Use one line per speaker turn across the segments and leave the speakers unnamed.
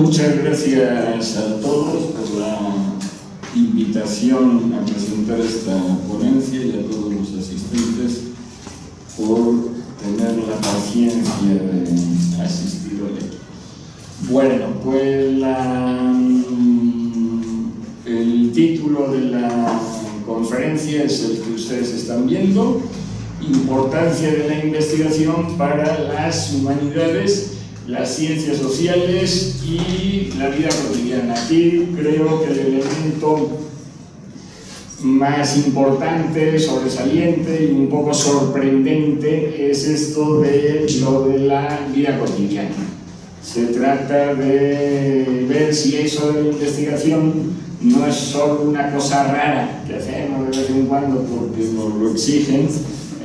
Muchas gracias a todos por la invitación a presentar esta ponencia y a todos los asistentes por tener la paciencia de asistir hoy. Bueno, pues el título de la conferencia es el que ustedes están viendo: Importancia de la investigación para las humanidades, las ciencias sociales y la vida cotidiana. Aquí creo que el elemento más importante, sobresaliente y un poco sorprendente es esto de lo de la vida cotidiana. Se trata de ver si eso de la investigación no es solo una cosa rara que hacemos de vez en cuando porque nos lo exigen,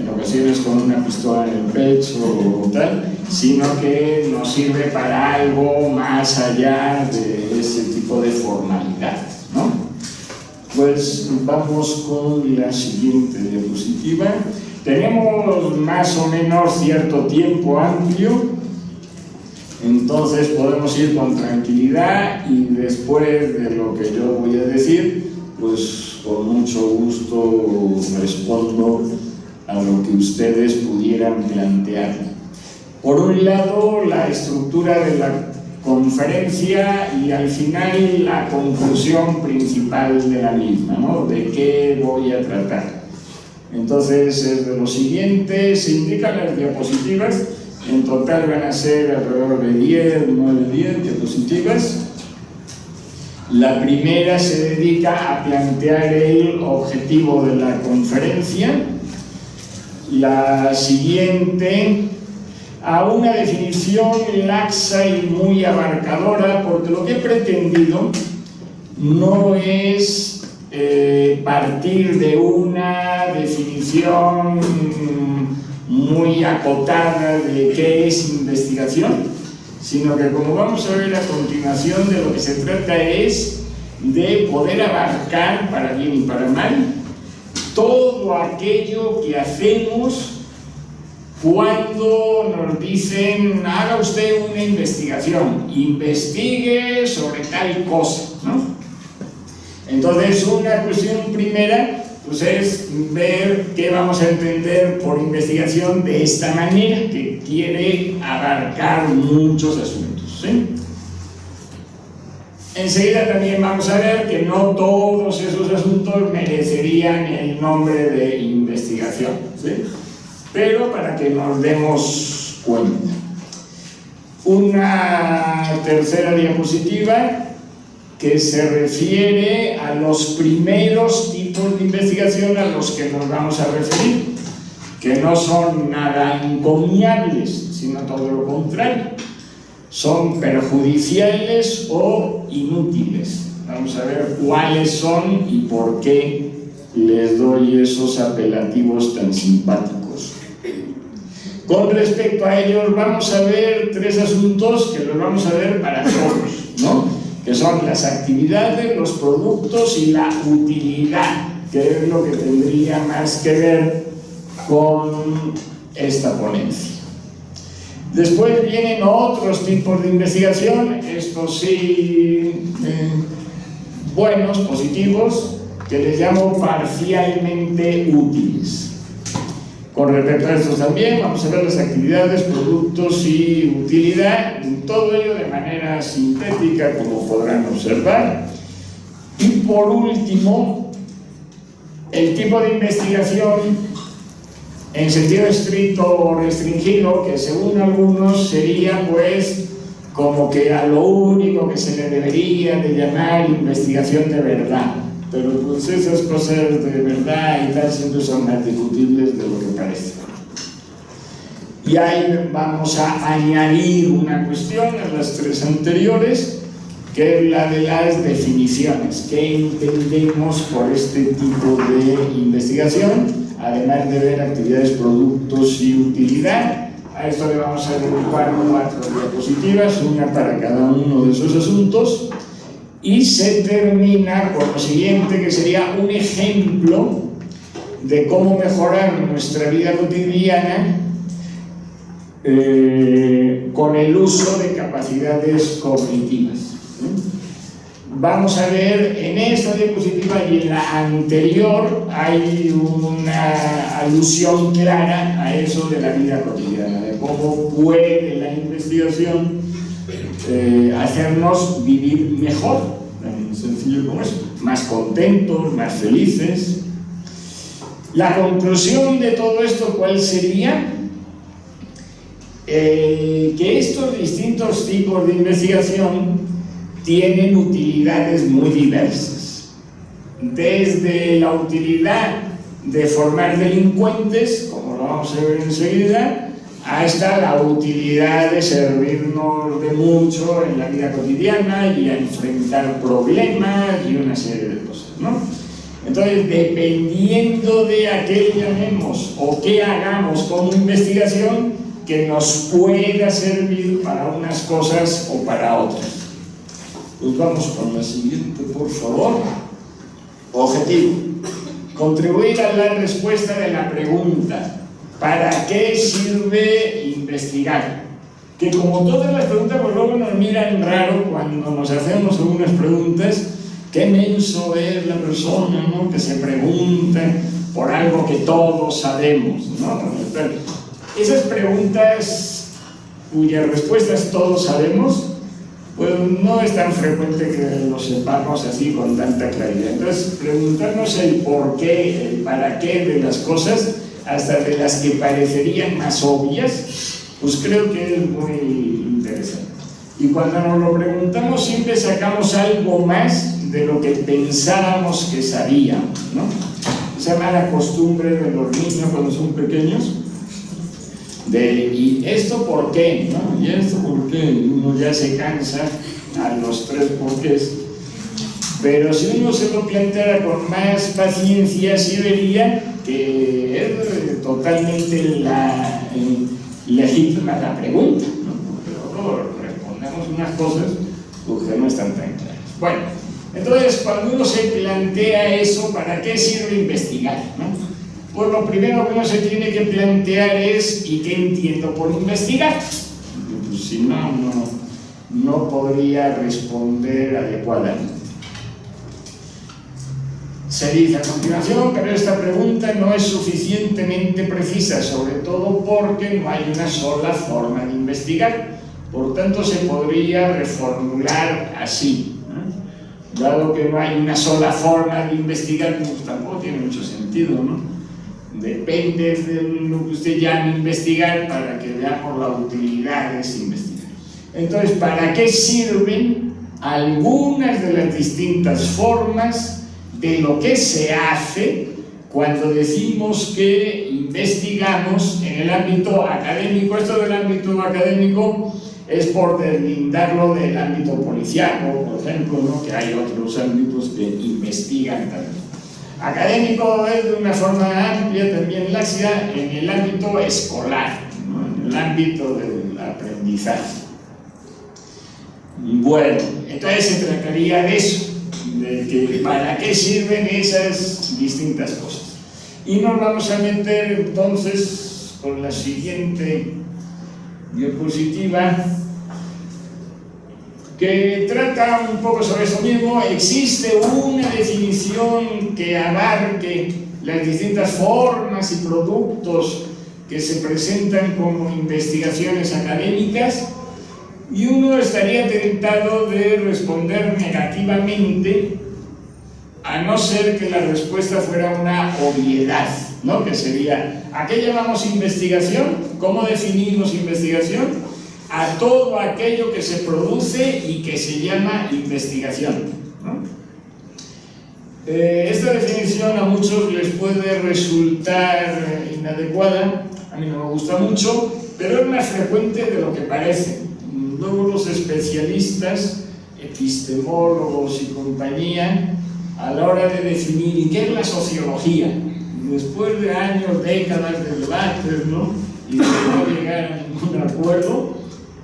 en ocasiones con una pistola en el pecho o tal, sino que nos sirve para algo más allá de ese tipo de formalidades, ¿no? Pues vamos con la siguiente diapositiva. Tenemos más o menos cierto tiempo amplio, entonces podemos ir con tranquilidad y después de lo que yo voy a decir, pues con mucho gusto respondo a lo que ustedes pudieran plantear. Por un lado, la estructura de la conferencia y al final la conclusión principal de la misma, ¿no? ¿De qué voy a tratar? Entonces, es de lo siguiente: se indican las diapositivas. En total van a ser alrededor de 10 diapositivas. La primera se dedica a plantear el objetivo de la conferencia. La siguiente a una definición laxa y muy abarcadora, porque lo que he pretendido no es partir de una definición muy acotada de qué es investigación, sino que, como vamos a ver a continuación, de lo que se trata es de poder abarcar, para bien y para mal, todo aquello que hacemos cuando nos dicen: haga usted una investigación, investigue sobre tal cosa, ¿no? Entonces, una cuestión primera pues es ver qué vamos a entender por investigación de esta manera, que quiere abarcar muchos asuntos, ¿sí? Enseguida también vamos a ver que no todos esos asuntos merecerían el nombre de investigación, ¿sí? Pero para que nos demos cuenta. Una tercera diapositiva que se refiere a los primeros tipos de investigación a los que nos vamos a referir, que no son nada encomiables, sino todo lo contrario. Son perjudiciales o inútiles. Vamos a ver cuáles son y por qué les doy esos apelativos tan simpáticos. Con respecto a ellos vamos a ver tres asuntos que los vamos a ver para todos, ¿no? Que son las actividades, los productos y la utilidad, que es lo que tendría más que ver con esta ponencia. Después vienen otros tipos de investigación, estos sí buenos, positivos, que les llamo parcialmente útiles. Con respecto a estos también vamos a ver las actividades, productos y utilidad, todo ello de manera sintética, como podrán observar. Y por último, el tipo de investigación en sentido estricto o restringido, que según algunos sería pues como que a lo único que se le debería de llamar investigación de verdad. Pero pues esas cosas de verdad y tal siempre son más discutibles de lo que parece. Y ahí vamos a añadir una cuestión a las tres anteriores, que es la de las definiciones. ¿Qué entendemos por este tipo de investigación? Además de ver actividades, productos y utilidad. A esto le vamos a dedicar 4 diapositivas, una para cada uno de esos asuntos. Y se termina con lo siguiente, que sería un ejemplo de cómo mejorar nuestra vida cotidiana con el uso de capacidades cognitivas. Vamos a ver en esta diapositiva y en la anterior hay una alusión clara a eso de la vida cotidiana, de cómo puede la investigación hacernos vivir mejor, tan sencillo como eso, más contentos, más felices. La conclusión de todo esto, ¿cuál sería? Que estos distintos tipos de investigación tienen utilidades muy diversas, desde la utilidad de formar delincuentes, como lo vamos a ver enseguida, hasta la utilidad de servirnos de mucho en la vida cotidiana y a enfrentar problemas y una serie de cosas, ¿no? Entonces, dependiendo de a qué llamemos o qué hagamos como investigación, que nos pueda servir para unas cosas o para otras. Pues vamos con la siguiente, por favor. Objetivo: contribuir a la respuesta de la pregunta ¿para qué sirve investigar? Que como todas las preguntas, pues luego nos miran raro cuando nos hacemos algunas preguntas. Qué menso es la persona, ¿no?, que se pregunta por algo que todos sabemos, ¿no? Esas preguntas cuyas respuestas todos sabemos, pues no es tan frecuente que lo sepamos así con tanta claridad. Entonces, preguntarnos el por qué, el para qué de las cosas, hasta de las que parecerían más obvias, pues creo que es muy interesante. Y cuando nos lo preguntamos, siempre sacamos algo más de lo que pensábamos que sabíamos, ¿no? Esa mala costumbre de los niños cuando son pequeños, ¿y esto por qué? ¿No? ¿Y esto por qué? Uno ya se cansa a los 3 porqués. Pero si uno se lo planteara con más paciencia, sí vería que es totalmente legítima la pregunta, ¿no? Pero luego respondemos unas cosas que no están tan claras. Bueno, entonces cuando uno se plantea eso, ¿para qué sirve investigar, ¿no? Pues lo primero que uno se tiene que plantear es ¿y qué entiendo por investigar? Pues si no podría responder adecuadamente. Se dice a continuación, pero esta pregunta no es suficientemente precisa, sobre todo porque no hay una sola forma de investigar. Por tanto, se podría reformular así. Dado que no hay una sola forma de investigar, pues tampoco tiene mucho sentido, ¿no? Depende de lo que usted llame investigar para que veamos la utilidad de ese investigar. Entonces, ¿para qué sirven algunas de las distintas formas de lo que se hace cuando decimos que investigamos en el ámbito académico? Esto del ámbito académico es por deslindarlo del ámbito policiaco, por ejemplo, ¿no?, que hay otros ámbitos que investigan también. Académico es de una forma amplia, también laxa, en el ámbito escolar, ¿no?, en el ámbito del aprendizaje. Bueno, entonces se trataría de eso, de que para qué sirven esas distintas cosas. Y nos vamos a meter entonces con la siguiente diapositiva, que trata un poco sobre eso mismo. Existe una definición que abarque las distintas formas y productos que se presentan como investigaciones académicas, y uno estaría tentado de responder negativamente, a no ser que la respuesta fuera una obviedad, ¿no? Que sería, ¿a qué llamamos investigación? ¿Cómo definimos investigación? A todo aquello que se produce y que se llama investigación, ¿no? Esta definición a muchos les puede resultar inadecuada, a mí no me gusta mucho, pero es más frecuente de lo que parece. Luego los especialistas, epistemólogos y compañía, a la hora de definir ¿y qué es la sociología? Después de años, décadas de debates, ¿no?, y de no llegar a ningún acuerdo,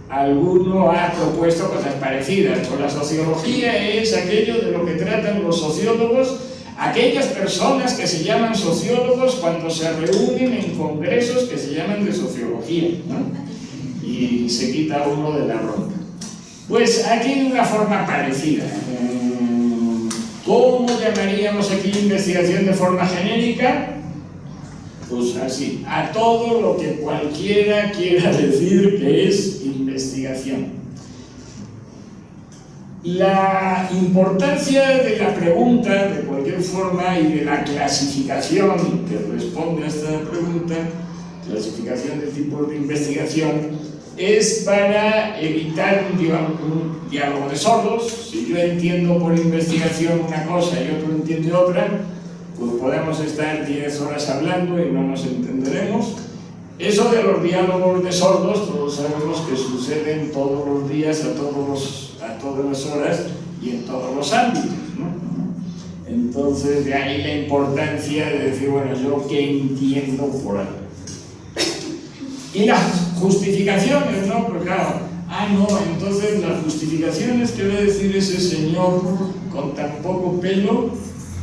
alguno ha propuesto cosas parecidas. Pues la sociología es aquello de lo que tratan los sociólogos, aquellas personas que se llaman sociólogos cuando se reúnen en congresos que se llaman de sociología, ¿no? y se quita uno de la bronca. Pues aquí hay una forma parecida. ¿Cómo llamaríamos aquí investigación de forma genérica? Pues así, a todo lo que cualquiera quiera decir que es investigación. La importancia de la pregunta, de cualquier forma, y de la clasificación que responde a esta pregunta, clasificación de tipos de investigación, es para evitar un diálogo de sordos. Si yo entiendo por investigación una cosa y otro entiende otra, pues podemos estar 10 horas hablando y no nos entenderemos. Eso de los diálogos de sordos, todos sabemos que suceden todos los días, a todas las horas y en todos los ámbitos, ¿no? Entonces, de ahí la importancia de decir, bueno, ¿yo qué entiendo por ahí? Y las justificaciones, ¿no? Porque claro, entonces las justificaciones que va a decir ese señor con tan poco pelo,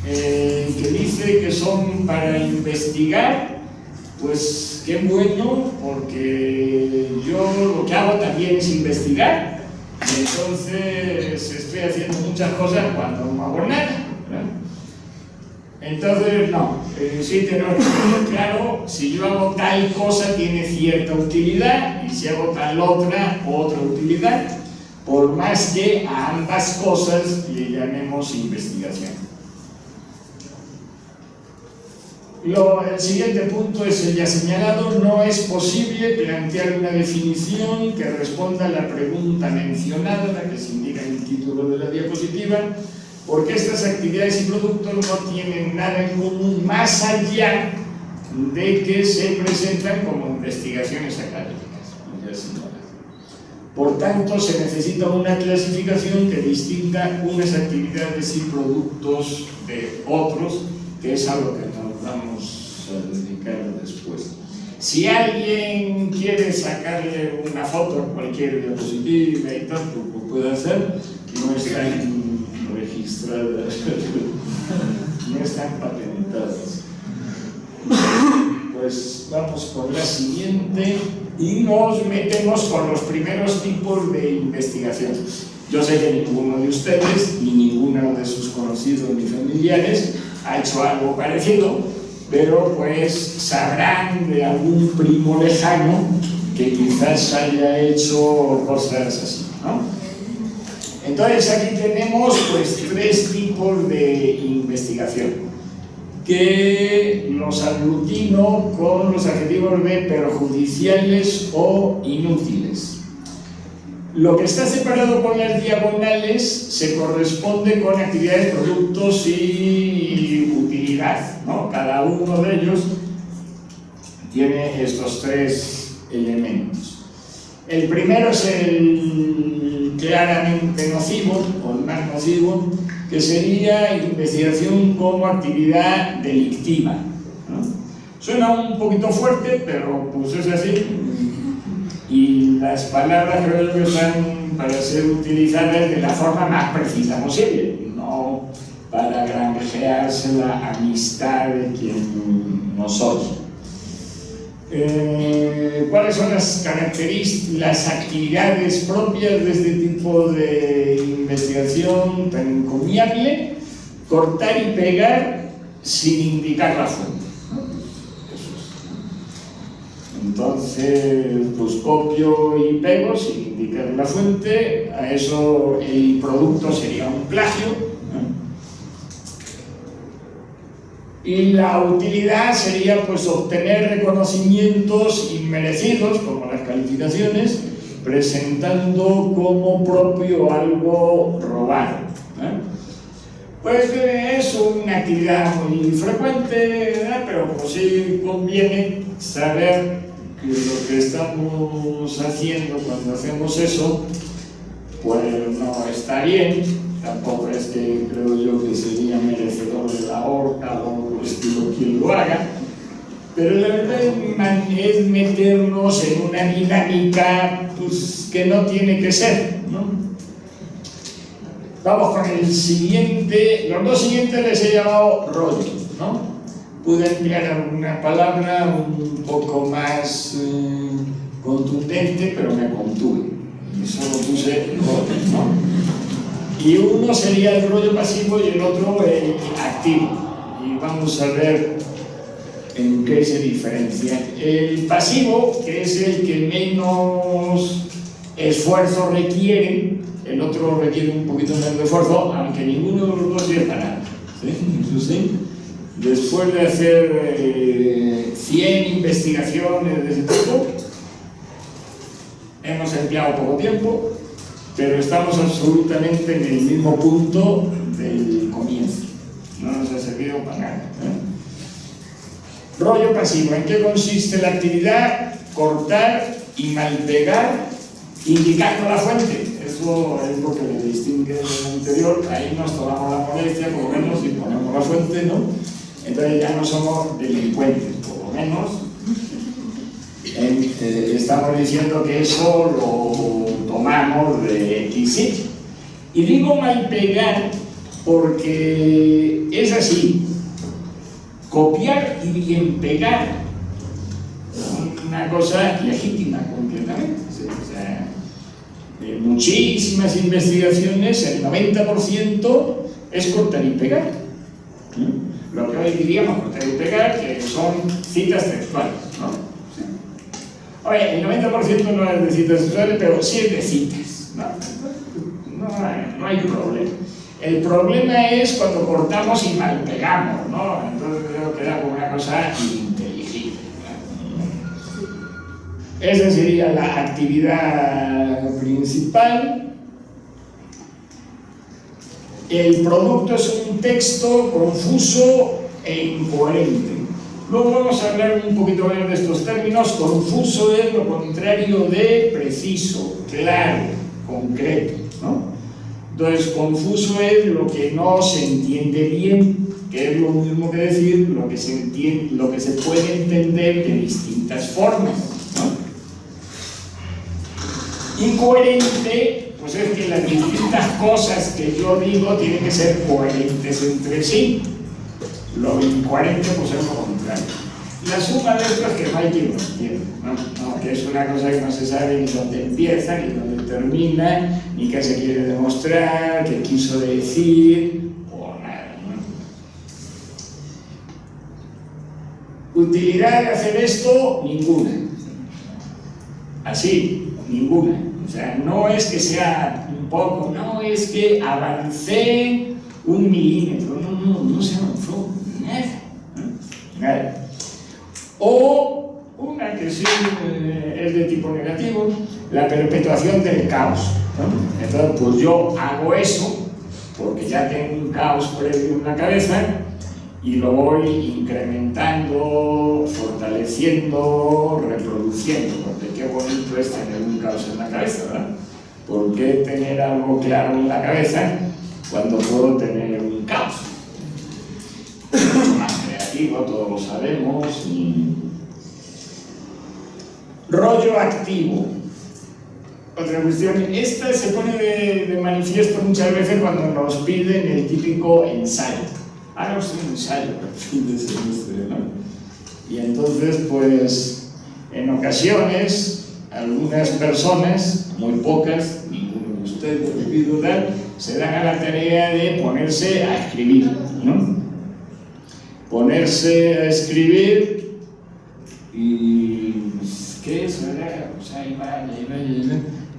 que dice que son para investigar, pues qué bueno, porque yo lo que hago también es investigar, y entonces estoy haciendo muchas cosas cuando no hago nada, ¿verdad? Entonces, no, sí tenemos que tener claro, si yo hago tal cosa tiene cierta utilidad, y si hago tal otra utilidad, por más que a ambas cosas le llamemos investigación. El siguiente punto es el ya señalado. No es posible plantear una definición que responda a la pregunta mencionada, la que se indica en el título de la diapositiva, porque estas actividades y productos no tienen nada en común más allá de que se presentan como investigaciones académicas. Por tanto, se necesita una clasificación que distinga unas actividades y productos de otros, que es algo que nos vamos a dedicar después. Si alguien quiere sacarle una foto a cualquier diapositiva y tal, pues lo puede hacer, no están registradas, no están patentadas. Pues vamos con la siguiente y nos metemos con los primeros tipos de investigación. Yo sé que ninguno de ustedes, ni ninguno de sus conocidos ni familiares ha hecho algo parecido, pero pues sabrán de algún primo lejano que quizás haya hecho cosas así, ¿no? Entonces aquí tenemos pues 3 tipos de investigación, que los aglutino con los adjetivos de perjudiciales o inútiles. Lo que está separado con las diagonales se corresponde con actividades, productos y utilidad, ¿no? Cada uno de ellos tiene estos 3 elementos. El primero es el claramente nocivo, o el más nocivo, que sería investigación como actividad delictiva, ¿no? Suena un poquito fuerte, pero pues es así. Y las palabras creo que están para ser utilizadas de la forma más precisa posible, no para granjearse la amistad de quien nos oye. ¿Cuáles son las características, las actividades propias de este tipo de investigación tan encomiable? Cortar y pegar sin indicar la fuente. Entonces, pues copio y pego sin indicar la fuente, a eso el producto sería un plagio, ¿no? Y la utilidad sería pues obtener reconocimientos inmerecidos, como las calificaciones, presentando como propio algo robado, ¿eh? Pues es una actividad muy frecuente, ¿verdad? Pero pues sí conviene saber que lo que estamos haciendo cuando hacemos eso, pues no está bien. Tampoco es que creo yo que sería merecedor de la horca o por estilo quien lo haga, pero la verdad es meternos en una dinámica pues, que no tiene que ser, ¿no? Vamos con el siguiente. Los 2 siguientes les he llamado rollo, ¿no? Pude emplear alguna palabra un poco más contundente, pero me contuve. Y solo puse rollo, ¿no? Y uno sería el rollo pasivo y el otro el activo. Y vamos a ver en qué se diferencia. El pasivo, que es el que menos esfuerzo requiere, el otro requiere un poquito menos de esfuerzo, aunque ninguno de los dos sirve para nada. ¿Sí? Después de hacer 100 investigaciones de ese tipo, hemos empleado poco tiempo, pero estamos absolutamente en el mismo punto del comienzo. No nos ha servido para nada. Rollo pasivo. ¿En qué consiste la actividad? Cortar y malpegar indicando la fuente. Eso es lo que le distingue del anterior. Ahí nos tomamos la molestia, por lo menos, y ponemos la fuente, ¿no? Entonces ya no somos delincuentes, por lo menos. Estamos diciendo que eso lo tomamos de X sitio. Y digo malpegar porque es así. Copiar y bien pegar son una cosa legítima completamente. O sea, de muchísimas investigaciones, el 90% es cortar y pegar. Lo que hoy diríamos cortar y pegar, que son citas textuales, ¿no? Oye, el 90% no es de citas textuales, pero sí es de citas, ¿no? No hay problema. El problema es cuando cortamos y mal pegamos, ¿no? Entonces creo que queda como una cosa inteligible, ¿no? Esa sería la actividad principal. El producto es un texto confuso e incoherente. Luego vamos a hablar un poquito más de estos términos. Confuso es lo contrario de preciso, claro, concreto, ¿no? Entonces, confuso es lo que no se entiende bien, que es lo mismo que decir lo que se entiende, lo que se puede entender de distintas formas, ¿no? Incoherente, pues es que las distintas cosas que yo digo tienen que ser coherentes entre sí. Lo incoherente, pues es lo contrario. La suma de esto es que no hay quien lo entienda, ¿no? Que es una cosa que no se sabe ni dónde empieza, ni dónde termina, ni qué se quiere demostrar, qué quiso decir, o nada, ¿no? Utilidad de hacer esto, ninguna. Así, ninguna. O sea, no es que sea un poco, no es que avancé 1 milímetro, no se avanzó, nada. O una que sí es de tipo negativo, la perpetuación del caos, ¿no? Entonces, pues yo hago eso porque ya tengo un caos previo en la cabeza y lo voy incrementando, fortaleciendo, reproduciendo, porque qué bonito es tener un caos en la cabeza, ¿verdad? ¿Por qué tener algo claro en la cabeza cuando puedo tener un caos? Más creativo, todos lo sabemos. Rollo activo. Otra cuestión, esta se pone de manifiesto muchas veces cuando nos piden el típico ensayo. Haga usted un ensayo al fin de semestre, ¿no? Y entonces, pues, en ocasiones, algunas personas, muy pocas, ninguno de ustedes, debido a tal, se dan a la tarea de ponerse a escribir, ¿no? Ponerse a escribir y ¿qué es? Pues ahí va.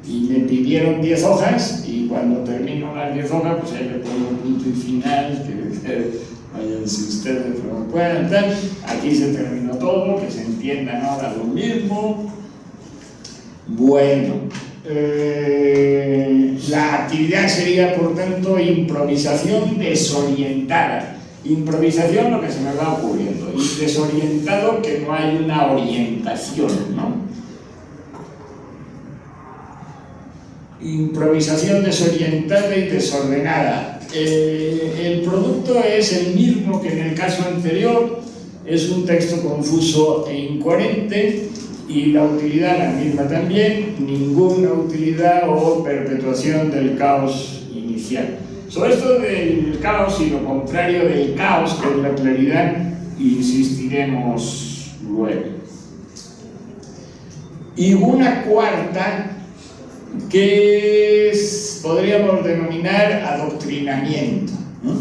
Y me pidieron 10 hojas y cuando termino las 10 hojas, pues ahí le pongo un punto y final, que váyanse ustedes como puedan, tal. Aquí se terminó todo, que se entiendan ahora lo mismo. Bueno, la actividad sería, por tanto, improvisación desorientada. Improvisación, lo que se me va ocurriendo, y desorientado, que no hay una orientación, ¿no? Improvisación desorientada y desordenada. El producto es el mismo que en el caso anterior, es un texto confuso e incoherente, y la utilidad la misma también, ninguna utilidad o perpetuación del caos inicial. Sobre esto del caos y lo contrario del caos, que es la claridad, insistiremos luego. Y una cuarta que podríamos denominar adoctrinamiento, ¿no?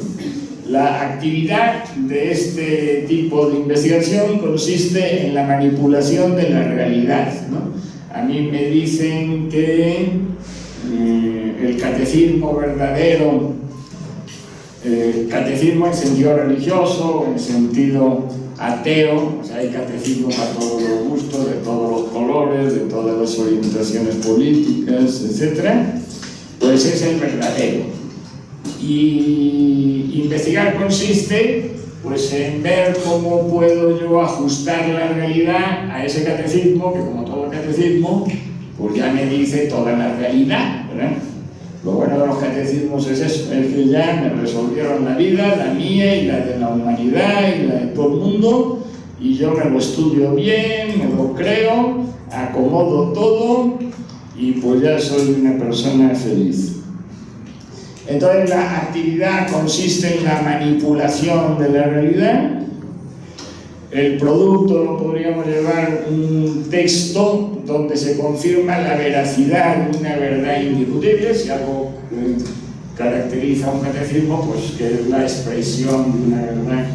La actividad de este tipo de investigación consiste en la manipulación de la realidad, ¿no? A mí me dicen que el catecismo verdadero, catecismo en sentido religioso, en sentido ateo, o sea, hay catecismo para todos los gustos, de todos los colores, de todas las orientaciones políticas, etc. Pues es el verdadero. Y investigar consiste pues en ver cómo puedo yo ajustar la realidad a ese catecismo, que como todo catecismo, pues ya me dice toda la realidad, ¿verdad? Lo bueno de los catecismos es eso, es que ya me resolvieron la vida, la mía y la de la humanidad y la de todo el mundo, y yo me lo estudio bien, me lo creo, acomodo todo, y pues ya soy una persona feliz. Entonces la actividad consiste en la manipulación de la realidad. El producto lo podríamos llevar un texto donde se confirma la veracidad de una verdad indiscutible. Si algo caracteriza a un catecismo, pues que es la expresión de una verdad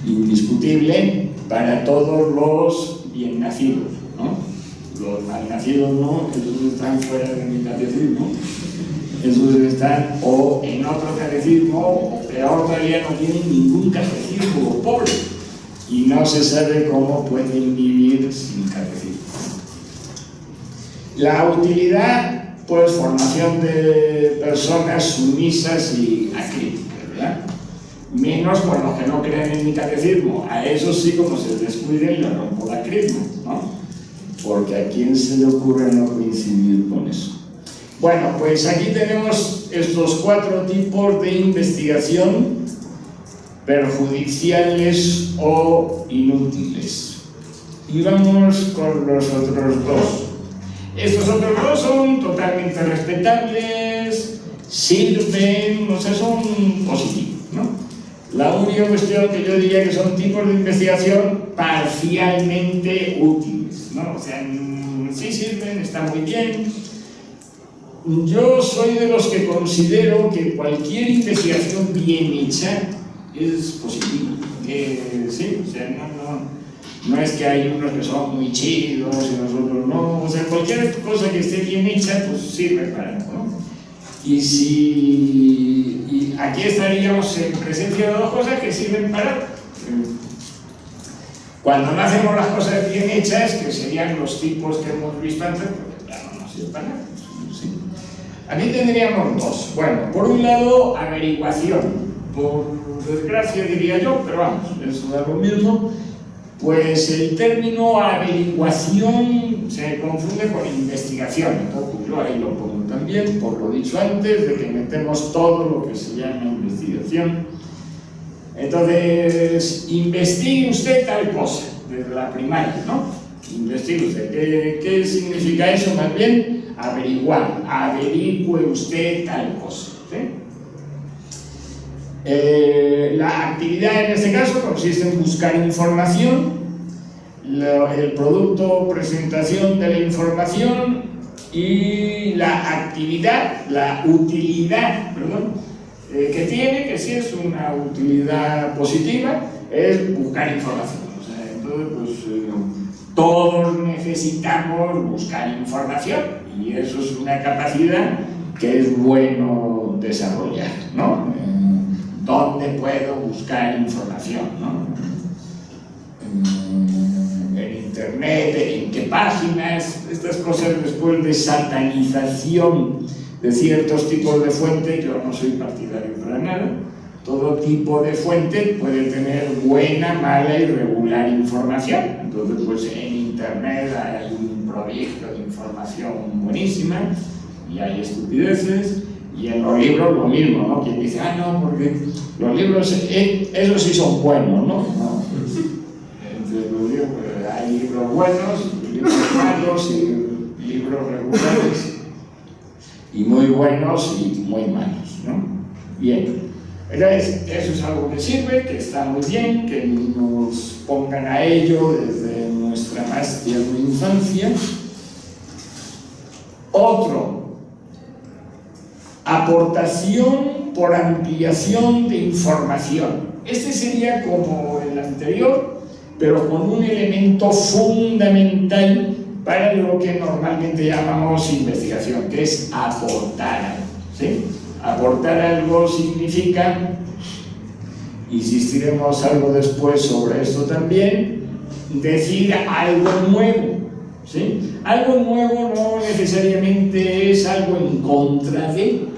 indiscutible para todos los bien nacidos, ¿no? Los mal nacidos no, esos están fuera de mi catecismo. Esos están o en otro catecismo, o peor todavía, no tienen ningún catecismo, pobre, y no se sabe cómo pueden vivir sin catecismo. La utilidad, pues formación de personas sumisas y acríticas, ¿verdad? Menos por los que no creen en mi catecismo. A esos sí, como se descuiden, le rompo la crisma, ¿no? Porque a quién se le ocurre no coincidir con eso. Bueno, pues aquí tenemos estos 4 tipos de investigación perjudiciales o inútiles. Y vamos con los otros 2. Estos otros 2 son totalmente respetables, sirven, o sea, son positivos, ¿no? La única cuestión que yo diría que son tipos de investigación parcialmente útiles, ¿no? O sea, sí sirven, están muy bien. Yo soy de los que considero que cualquier investigación bien hecha es positiva. Sí, o sea, no es que hay unos que son muy chidos y nosotros no. O sea, cualquier cosa que esté bien hecha, pues sirve para algo, ¿no? Y aquí estaríamos en presencia de 2 cosas que sirven para algo. Cuando no hacemos las cosas bien hechas, que serían los tipos que hemos visto antes, pues claro, no sirve para nada. Sí. Aquí tendríamos 2. Bueno, por un lado, averiguación. Por desgracia diría yo, pero vamos, eso da lo mismo. Pues el término averiguación se confunde con investigación. Entonces, yo ahí lo pongo también, por lo dicho antes, de que metemos todo lo que se llama investigación. Entonces, investigue usted tal cosa, desde la primaria, ¿no? Investigue usted. ¿Qué significa eso? Más bien, averiguar. Averigüe usted tal cosa, ¿sí? La actividad en este caso consiste en buscar información, el producto, presentación de la información, y la actividad, la utilidad, perdón, que tiene, que sí es una utilidad positiva, es buscar información. O sea, entonces, pues, todos necesitamos buscar información, y eso es una capacidad que es bueno desarrollar, ¿no? ¿Dónde puedo buscar información, ¿no? En internet, en qué páginas, estas cosas después de satanización de ciertos tipos de fuentes. Yo no soy partidario para nada. Todo tipo de fuente puede tener buena, mala y regular información. Entonces, pues en internet hay un prodigio de información buenísima y hay estupideces. Y en los libros lo mismo, ¿no? Quien dice, no, porque los libros, esos sí son buenos, ¿no? No. Entre los libros, hay libros buenos, libros malos y libros regulares, y muy buenos y muy malos, ¿no? Bien, entonces eso es algo que sirve, que está muy bien, que nos pongan a ello desde nuestra más tierna infancia. Otro, aportación por ampliación de información. Este sería como el anterior, pero con un elemento fundamental para lo que normalmente llamamos investigación, que es aportar algo, ¿sí? Aportar algo significa, insistiremos algo después sobre esto también, decir algo nuevo, ¿sí? Algo nuevo no necesariamente es algo en contra de,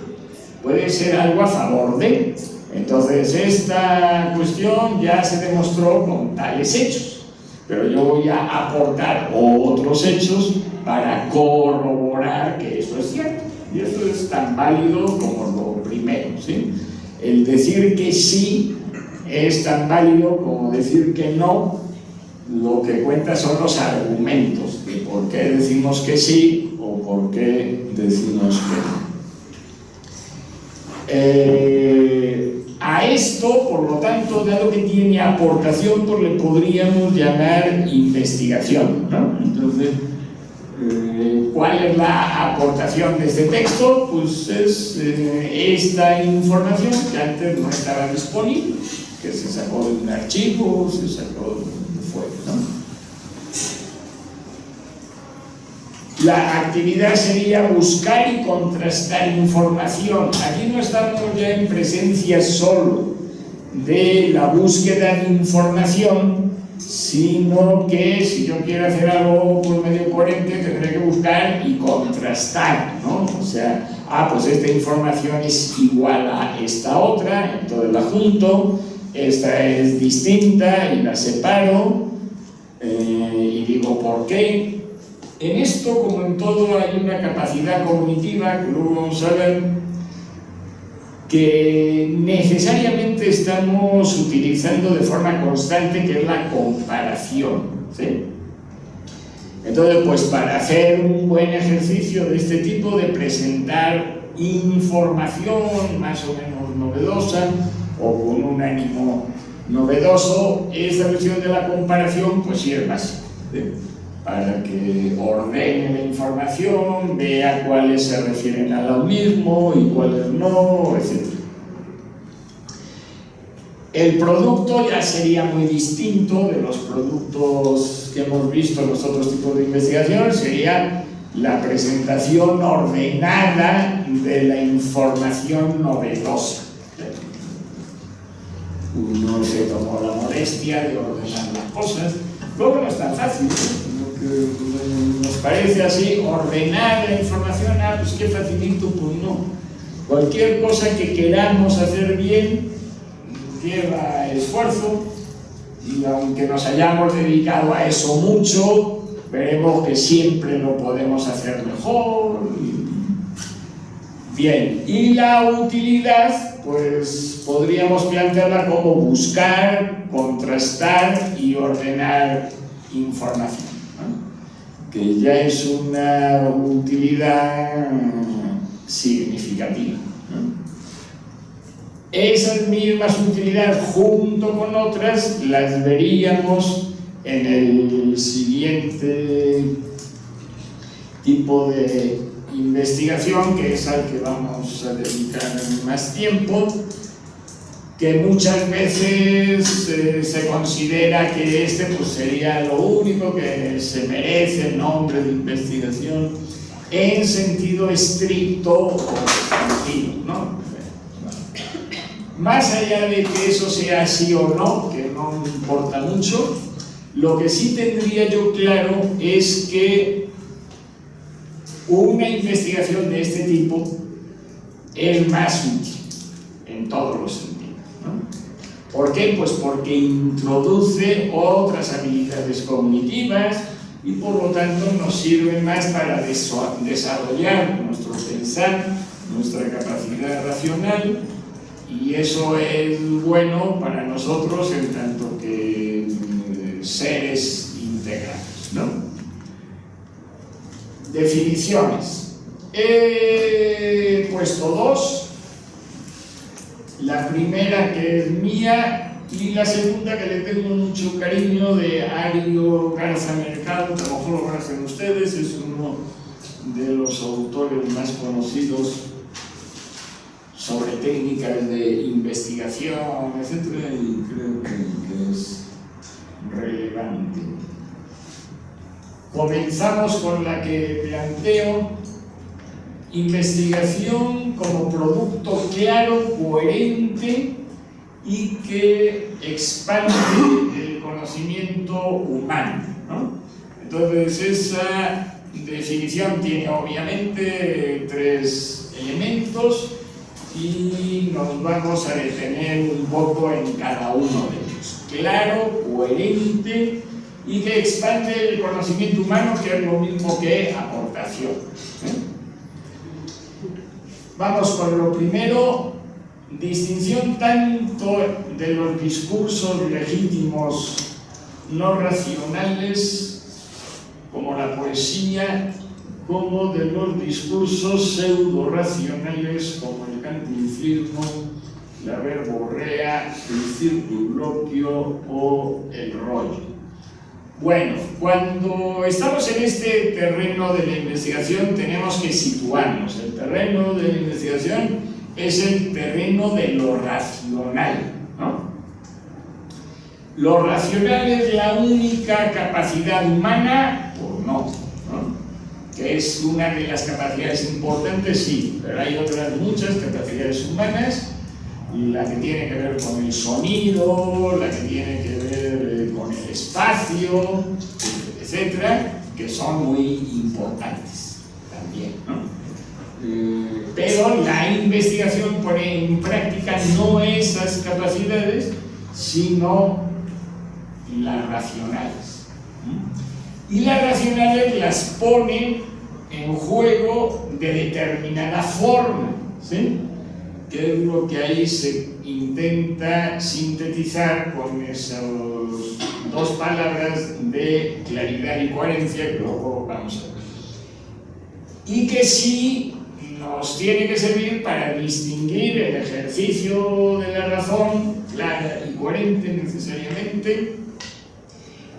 puede ser algo a favor de. Entonces esta cuestión ya se demostró con tales hechos, pero yo voy a aportar otros hechos para corroborar que esto es cierto, y esto es tan válido como lo primero, ¿sí? El decir que sí es tan válido como decir que no. Lo que cuenta son los argumentos de por qué decimos que sí o por qué decimos que no. A esto, por lo tanto, dado que tiene aportación, pues le podríamos llamar investigación, ¿no? Entonces, ¿cuál es la aportación de este texto? Pues es esta información que antes no estaba disponible, que se sacó de un archivo, se sacó de donde fuera, ¿no? La actividad sería buscar y contrastar información. Aquí no estamos ya en presencia solo de la búsqueda de información, sino que si yo quiero hacer algo por medio coherente tendré que buscar y contrastar, ¿no? O sea, pues esta información es igual a esta otra, entonces la junto, esta es distinta y la separo, y digo ¿por qué? En esto, como en todo, hay una capacidad cognitiva que luego vamos a ver, que necesariamente estamos utilizando de forma constante, que es la comparación, ¿sí? Entonces, pues para hacer un buen ejercicio de este tipo, de presentar información más o menos novedosa o con un ánimo novedoso, esta versión de la comparación pues sirve más, ¿sí? Para que ordene la información, vea cuáles se refieren a lo mismo y cuáles no, etc. El producto ya sería muy distinto de los productos que hemos visto en los otros tipos de investigación, sería la presentación ordenada de la información novedosa. Uno se tomó la molestia de ordenar las cosas, luego no es tan fácil, nos parece así, ordenar la información, pues qué facilito, pues no. Cualquier cosa que queramos hacer bien lleva esfuerzo, y aunque nos hayamos dedicado a eso mucho, veremos que siempre lo podemos hacer mejor. Bien, y la utilidad, pues podríamos plantearla como buscar, contrastar y ordenar información, ¿no? Que ya es una utilidad significativa, ¿no? Esas mismas utilidades, junto con otras, las veríamos en el siguiente tipo de investigación, que es al que vamos a dedicar más tiempo, que muchas veces se considera que este pues sería lo único que se merece el nombre de investigación en sentido estricto o extensivo, ¿no? Más allá de que eso sea así o no, que no importa mucho, lo que sí tendría yo claro es que una investigación de este tipo es más útil en todos los sentidos, ¿no? ¿Por qué? Pues porque introduce otras habilidades cognitivas y por lo tanto nos sirve más para desarrollar nuestro pensar, nuestra capacidad racional, y eso es bueno para nosotros en tanto que seres integrales, ¿no? Definiciones. He puesto dos. La primera, que es mía, y la segunda, que le tengo mucho cariño, de Ario Garza Mercado, que a lo mejor lo conocen ustedes, es uno de los autores más conocidos sobre técnicas de investigación, etc., y creo que es relevante. Comenzamos con la que planteo: investigación como producto claro, coherente y que expande el conocimiento humano, ¿no? Entonces, esa definición tiene obviamente 3 elementos y nos vamos a detener un poco en cada uno de ellos. Claro, coherente y que expande el conocimiento humano, que es lo mismo que aportación. Vamos con lo primero: distinción tanto de los discursos legítimos no racionales como la poesía, como de los discursos pseudo-racionales como el cantinflismo, la verborrea, el circunloquio o el rollo. Bueno, cuando estamos en este terreno de la investigación tenemos que situarnos. El terreno de la investigación es el terreno de lo racional, ¿no? Lo racional es la única capacidad humana, o no, que es una de las capacidades importantes, sí, pero hay otras muchas capacidades humanas, la que tiene que ver con el sonido, la que tiene que ver con el espacio, etcétera, que son muy importantes también, ¿no? Pero la investigación pone en práctica no esas capacidades, sino las racionales. Y las racionales las ponen en juego de determinada forma, ¿sí? Que es lo que ahí se intenta sintetizar con esas 2 palabras de claridad y coherencia, que luego vamos a ver. Y que sí nos tiene que servir para distinguir el ejercicio de la razón, clara y coherente necesariamente,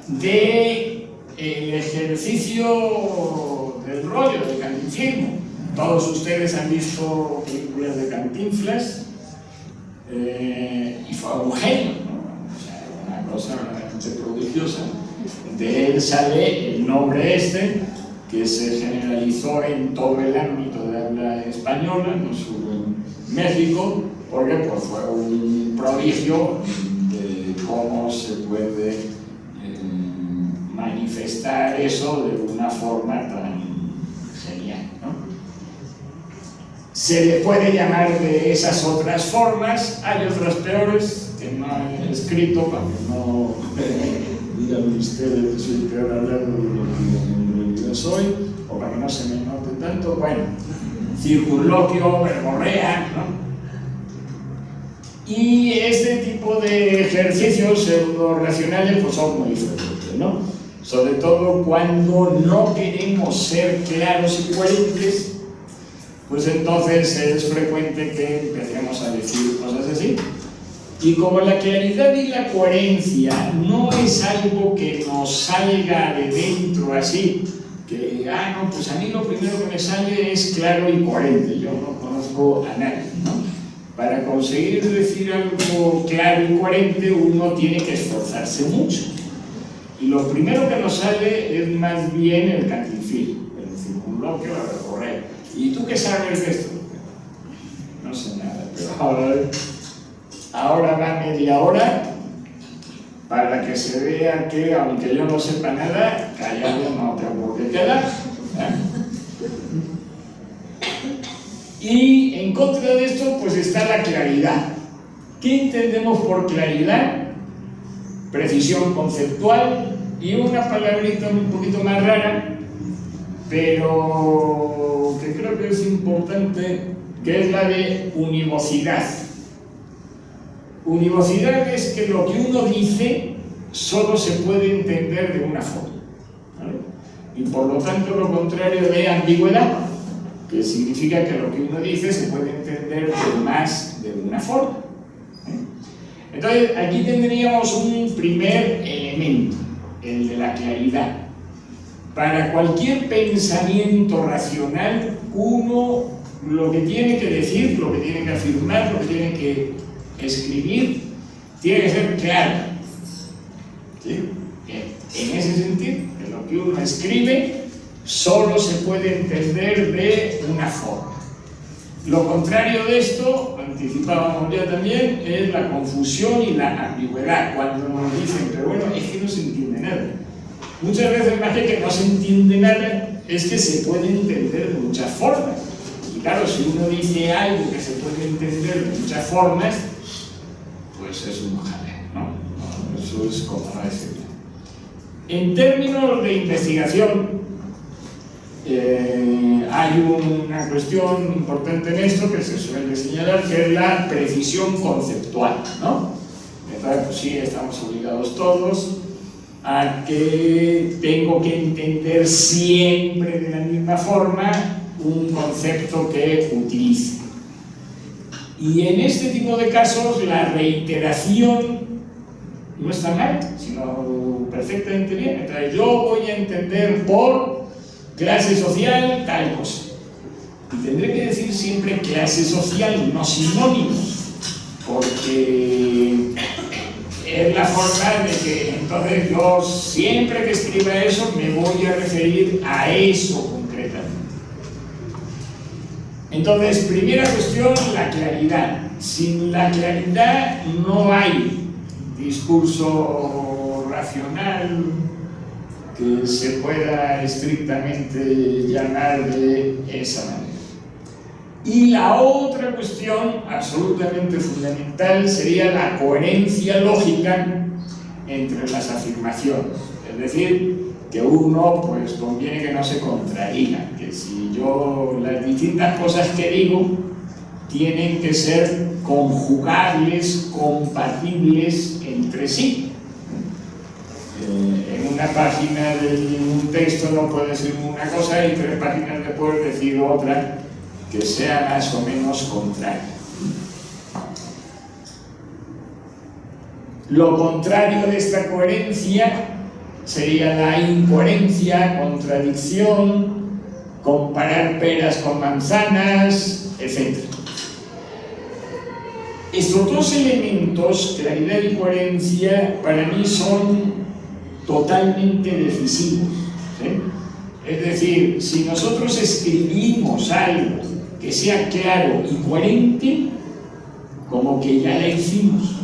de el ejercicio del rollo, del cantinflismo. Todos ustedes han visto películas de Cantinflas y fue un genio, ¿no? O sea, una cosa realmente prodigiosa. De él sale el nombre este, que se generalizó en todo el ámbito de habla española, no solo en México, porque pues, fue un prodigio de cómo se puede manifestar eso de una forma tan genial, ¿no? Se le puede llamar de esas otras formas, hay otras peores que no he escrito para que no digan ustedes que soy peor hablando de lo que en realidad soy, o para que no se me note tanto. Bueno, circunloquio, verborrea, ¿no? Y este tipo de ejercicios pseudo-racionales pues son muy frecuentes, ¿no? Sobre todo cuando no queremos ser claros y coherentes, pues entonces es frecuente que empecemos a decir cosas así. Y como la claridad y la coherencia no es algo que nos salga de dentro así, que, no, pues a mí lo primero que me sale es claro y coherente, yo no conozco a nadie, ¿no? Para conseguir decir algo claro y coherente uno tiene que esforzarse mucho. Y lo primero que nos sale es más bien el cantinflismo, el circunloquio, la verborrea. ¿Y tú qué sabes de esto? No sé nada, pero ahora va media hora para que se vea que, aunque yo no sepa nada, callado no tengo por qué quedar. Y en contra de esto, pues está la claridad. ¿Qué entendemos por claridad? Precisión conceptual y una palabrita un poquito más rara, pero que creo que es importante, que es la de univocidad. Univocidad es que lo que uno dice solo se puede entender de una forma, ¿vale? Y por lo tanto lo contrario de ambigüedad, que significa que lo que uno dice se puede entender de más de una forma. Entonces aquí tendríamos un primer elemento, el de la claridad. para cualquier pensamiento racional, uno lo que tiene que decir, lo que tiene que afirmar, lo que tiene que escribir, tiene que ser claro. ¿Sí? En ese sentido, en lo que uno escribe, solo se puede entender de una forma. Lo contrario de esto, lo anticipábamos ya también, es la confusión y la ambigüedad. Cuando nos dicen, pero bueno, es que no se entiende nada. Muchas veces más que no se entiende nada, es que se puede entender de muchas formas. Y claro, si uno dice algo que se puede entender de muchas formas, pues es un jaleo, ¿no? Eso es como no decirlo. En términos de investigación, hay una cuestión importante en esto que se suele señalar, que es la precisión conceptual, ¿no? Entonces, pues sí, estamos obligados todos a que tengo que entender siempre de la misma forma un concepto que utilice. Y en este tipo de casos, la reiteración no está mal, sino perfectamente bien. Entonces, yo voy a entender por clase social tal cosa. Y tendré que decir siempre clase social, no sinónimos, porque es la forma de que entonces yo siempre que escriba eso me voy a referir a eso concretamente. Entonces, primera cuestión, la claridad. Sin la claridad no hay discurso racional que se pueda estrictamente llamar de esa manera. Y la otra cuestión absolutamente fundamental sería la coherencia lógica entre las afirmaciones. Es decir, que uno pues conviene que no se contradiga, que si yo las distintas cosas que digo tienen que ser conjugables, compatibles entre sí. En una página de un texto no puede decir una cosa y 3 páginas después decir otra que sea más o menos contraria. Lo contrario de esta coherencia sería la incoherencia, contradicción, comparar peras con manzanas, etc. Estos dos elementos, claridad y coherencia, para mí son totalmente decisivos, ¿sí? Es decir, si nosotros escribimos algo que sea claro y coherente, como que ya la hicimos,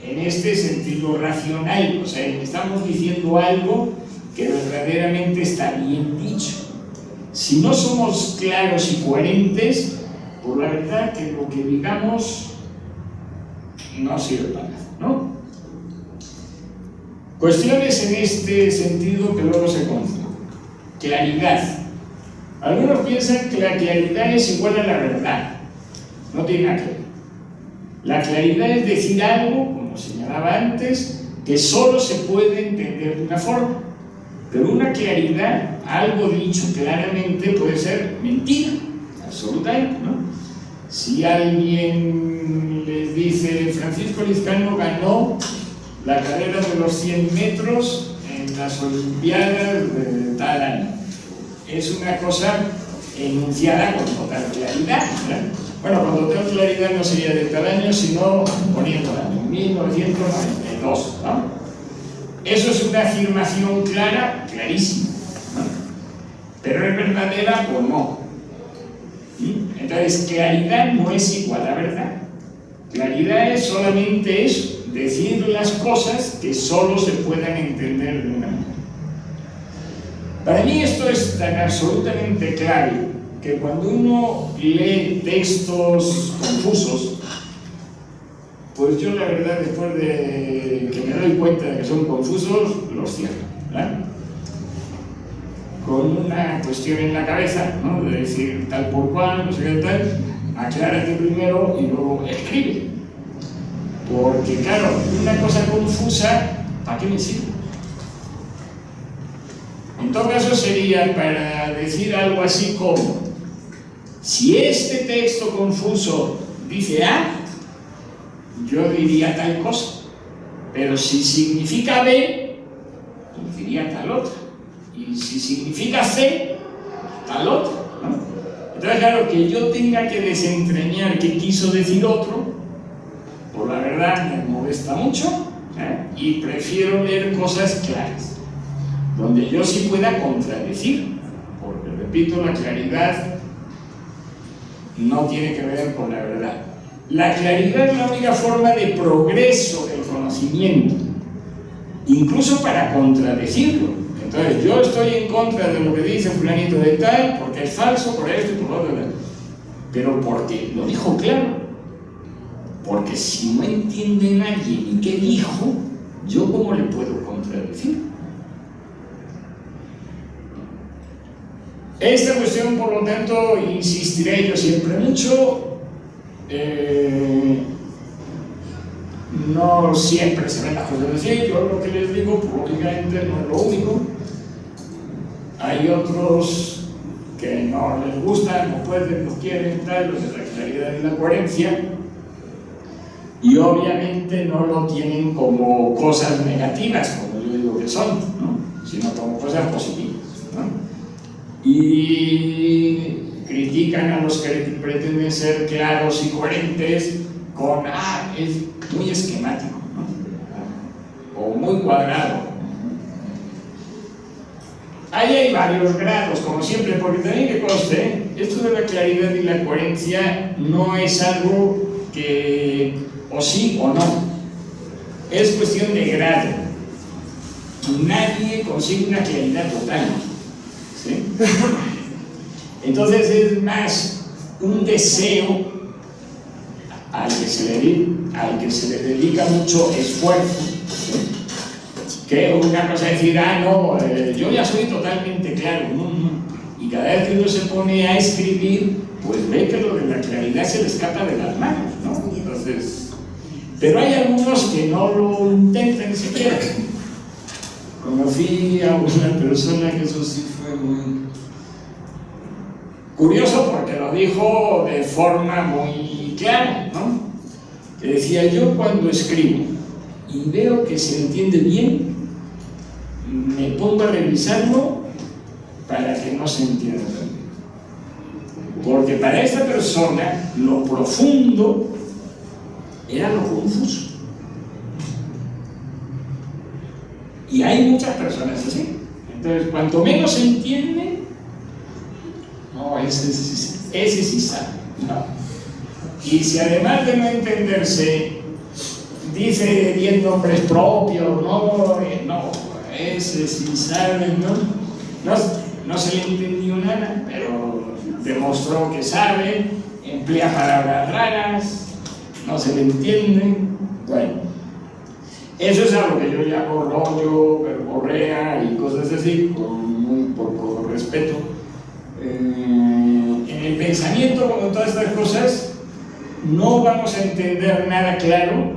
en este sentido racional, o sea, estamos diciendo algo que verdaderamente está bien dicho. Si no somos claros y coherentes, pues la verdad que lo que digamos no sirve para nada, ¿no? Cuestiones en este sentido que luego se confunden. Claridad. Algunos piensan que la claridad es igual a la verdad. No tiene nada que ver. La claridad es decir algo, como señalaba antes, que solo se puede entender de una forma. Pero una claridad, algo dicho claramente, puede ser mentira, absolutamente, ¿no? Si alguien les dice Francisco Lizcano ganó la carrera de los 100 metros en las Olimpiadas de tal año, es una cosa enunciada con total claridad, ¿verdad? Bueno, con total claridad no sería de tal año, sino poniendo el año 1992, ¿no? Eso es una afirmación clara, clarísima, ¿no? Pero es verdadera o no. Entonces, claridad no es igual a verdad. Claridad es solamente eso, decir las cosas que solo se puedan entender de una manera. Para mí esto es tan absolutamente claro que cuando uno lee textos confusos, pues yo la verdad, después de que me doy cuenta de que son confusos, los cierro, ¿verdad? Con una cuestión en la cabeza, ¿no? De decir tal por cual, no sé qué tal, aclárate primero y luego escribe. Porque claro, una cosa confusa, ¿para qué me sirve? En todo caso sería para decir algo así como: si este texto confuso dice A, yo diría tal cosa, pero si significa B, pues diría tal otra. y si significa C, tal otro, ¿no? Entonces, claro, que yo tenga que desentrañar qué quiso decir otro, pues la verdad me molesta mucho, y prefiero leer cosas claras, donde yo sí pueda contradecir, porque repito, la claridad no tiene que ver con la verdad. La claridad es la única forma de progreso del conocimiento, incluso para contradecirlo. Entonces, yo estoy en contra de lo que dice fulanito de tal, porque es falso, por esto y por lo otro, pero porque lo dijo claro. Porque si no entiende nadie ni qué dijo, ¿yo cómo le puedo contradecir? Esta cuestión, por lo tanto, insistiré yo siempre mucho. No siempre se ven las cosas así. Yo lo que les digo, lógicamente, no es lo único. Hay otros que no les gusta, no pueden, no quieren, tal, lo de la claridad y la coherencia, y obviamente no lo tienen como cosas negativas, como yo digo que son, ¿no? Sino como cosas positivas, ¿no? Y critican a los que pretenden ser claros y coherentes con, es muy esquemático, ¿no? O muy cuadrado. Ahí hay varios grados, como siempre, porque también que conste, esto de la claridad y la coherencia no es algo que o sí o no, es cuestión de grado. Nadie consigue una claridad total, ¿sí? Entonces es más un deseo al que se le dedica mucho esfuerzo, ¿sí? Que una cosa es decir, no, yo ya soy totalmente claro, y cada vez que uno se pone a escribir, pues ve que lo de la claridad se le escapa de las manos, ¿no? Entonces, pero hay algunos que no lo intentan ni siquiera. Conocí a una persona que eso sí fue muy curioso, porque lo dijo de forma muy clara, ¿no? Que decía, yo cuando escribo y veo que se entiende bien, me pongo a revisarlo para que no se entienda tan bien. Porque para esta persona lo profundo era lo confuso. Y hay muchas personas así. Entonces, cuanto menos se entiende, no, ese sí sabe, ¿no? Y si además de no entenderse dice 10 nombres propios, no, ese sí sabe, no se le entendió nada, pero demostró que sabe, emplea palabras raras, no se le entiende. Bueno, eso es algo que yo llamo rollo, verborrea y cosas así, con muy poco respeto. En el pensamiento, como todas estas cosas, no vamos a entender nada claro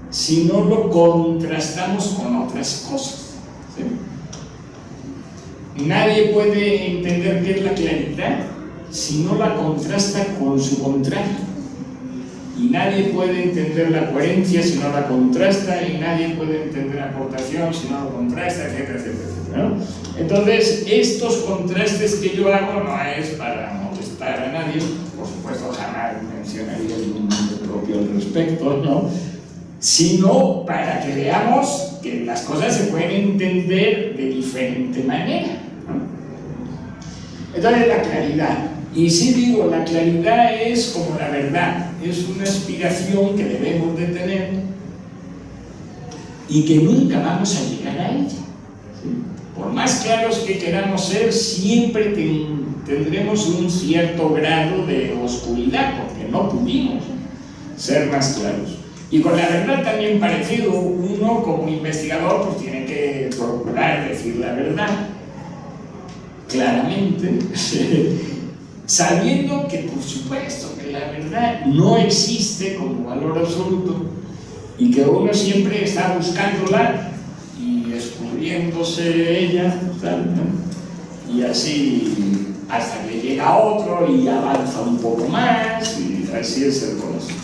si no lo contrastamos con otras cosas, ¿sí? Nadie puede entender qué es la claridad si no la contrasta con su contrario, y nadie puede entender la coherencia si no la contrasta, y nadie puede entender la aportación si no lo contrasta, etcétera, etcétera, etcétera, ¿no? Entonces, estos contrastes que yo hago no es para molestar a nadie, por supuesto jamás mencionaría ningún nombre propio al respecto, ¿no? Sino para que veamos que las cosas se pueden entender de diferente manera, ¿no? Entonces, la claridad. Y sí digo, la claridad es como la verdad, es una aspiración que debemos de tener y que nunca vamos a llegar a ella, ¿sí? Por más claros que queramos ser, siempre tendremos un cierto grado de oscuridad, porque no pudimos ser más claros. Y con la verdad también parecido, uno como investigador pues tiene que procurar decir la verdad claramente, sabiendo que por supuesto que la verdad no existe como valor absoluto y que uno siempre está buscándola y escurriéndose ella, ¿sabes? Y así hasta que llega otro y avanza un poco más, y así es el conocimiento.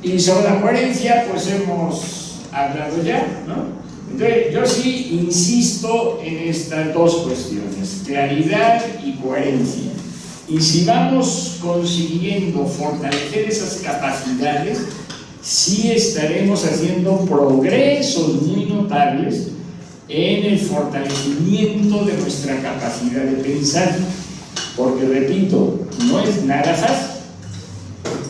Y sobre la coherencia pues hemos hablado ya, ¿no? Entonces, yo sí insisto en estas dos cuestiones, claridad y coherencia. Y si vamos consiguiendo fortalecer esas capacidades, sí estaremos haciendo progresos muy notables en el fortalecimiento de nuestra capacidad de pensar. Porque, repito, no es nada fácil.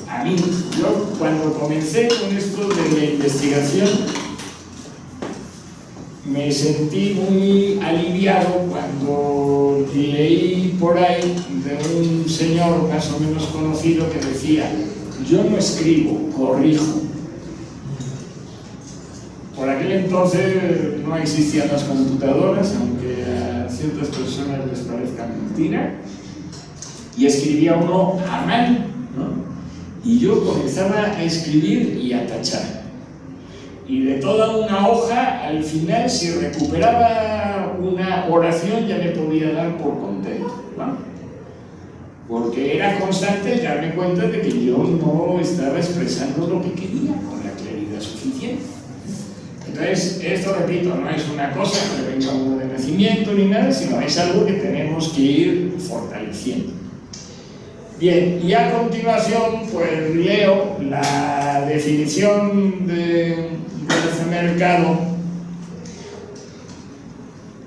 A mí, yo cuando comencé con esto de la investigación, me sentí muy aliviado cuando leí por ahí de un señor más o menos conocido que decía: yo no escribo, corrijo. Por aquel entonces no existían las computadoras, aunque a ciertas personas les parezca mentira, y escribía uno a mano, ¿no? Y yo comenzaba a escribir y a tachar. Y de toda una hoja, al final, si recuperaba una oración, ya me podía dar por contento, ¿no? Porque era constante el darme cuenta de que yo no estaba expresando lo que quería con la claridad suficiente. Entonces, esto, repito, no es una cosa que venga uno de nacimiento ni nada, sino es algo que tenemos que ir fortaleciendo. Bien, y a continuación, pues leo la definición de mercado,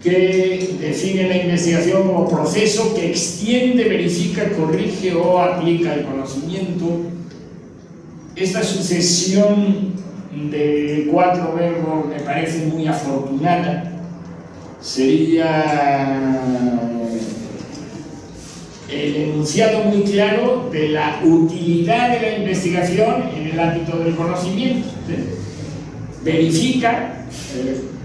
que define la investigación como proceso que extiende, verifica, corrige o aplica el conocimiento. Esta sucesión de 4 verbos me parece muy afortunada. Sería el enunciado muy claro de la utilidad de la investigación en el ámbito del conocimiento. Verifica,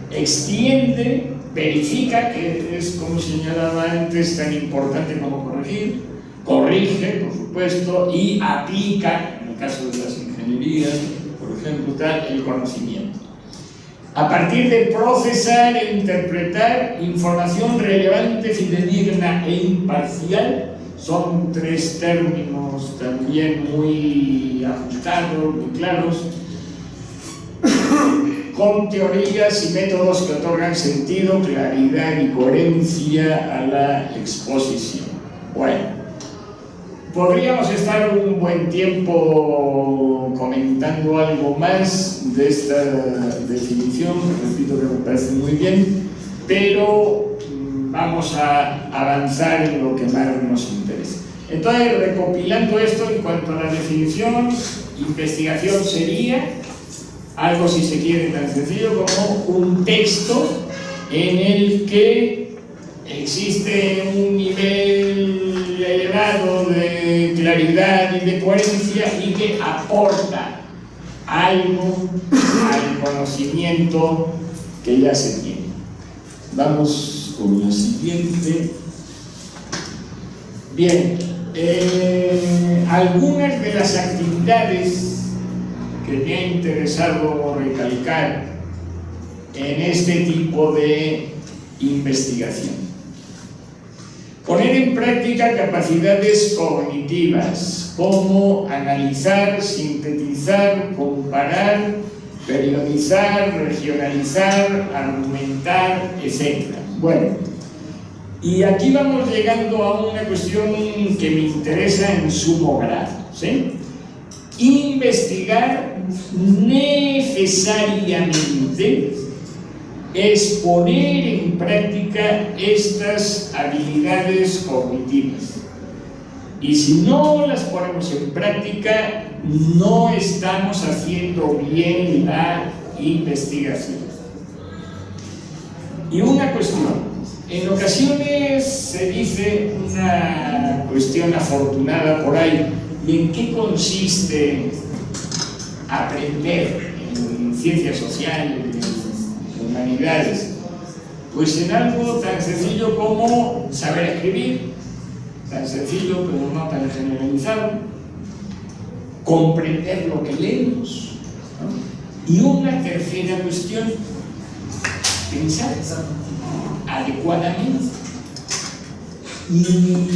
extiende, verifica, que es, como señalaba antes, tan importante como corregir, corrige, por supuesto, y aplica, en el caso de las ingenierías, por ejemplo, el conocimiento. A partir de procesar e interpretar información relevante, fidedigna e imparcial, son 3 términos también muy ajustados, muy claros, con teorías y métodos que otorgan sentido, claridad y coherencia a la exposición. Bueno, podríamos estar un buen tiempo comentando algo más de esta definición, repito que me parece muy bien, pero vamos a avanzar en lo que más nos interesa. Entonces, recopilando esto en cuanto a la definición, investigación sería algo, si se quiere, tan sencillo como un texto en el que existe un nivel elevado de claridad y de coherencia y que aporta algo al conocimiento que ya se tiene. Vamos con la siguiente. Bien, algunas de las actividades que me ha interesado recalcar en este tipo de investigación: poner en práctica capacidades cognitivas como analizar, sintetizar, comparar, periodizar, regionalizar, argumentar, etc. Bueno, y aquí vamos llegando a una cuestión que me interesa en sumo grado, ¿sí? Investigar necesariamente es poner en práctica estas habilidades cognitivas. Y si no las ponemos en práctica, no estamos haciendo bien la investigación. Y una cuestión: en ocasiones se dice una cuestión afortunada por ahí: ¿y en qué consiste aprender en ciencias sociales, en humanidades? Pues en algo tan sencillo como saber escribir, tan sencillo pero no tan generalizado, comprender lo que leemos, ¿no? Y una tercera cuestión: pensar adecuadamente. Y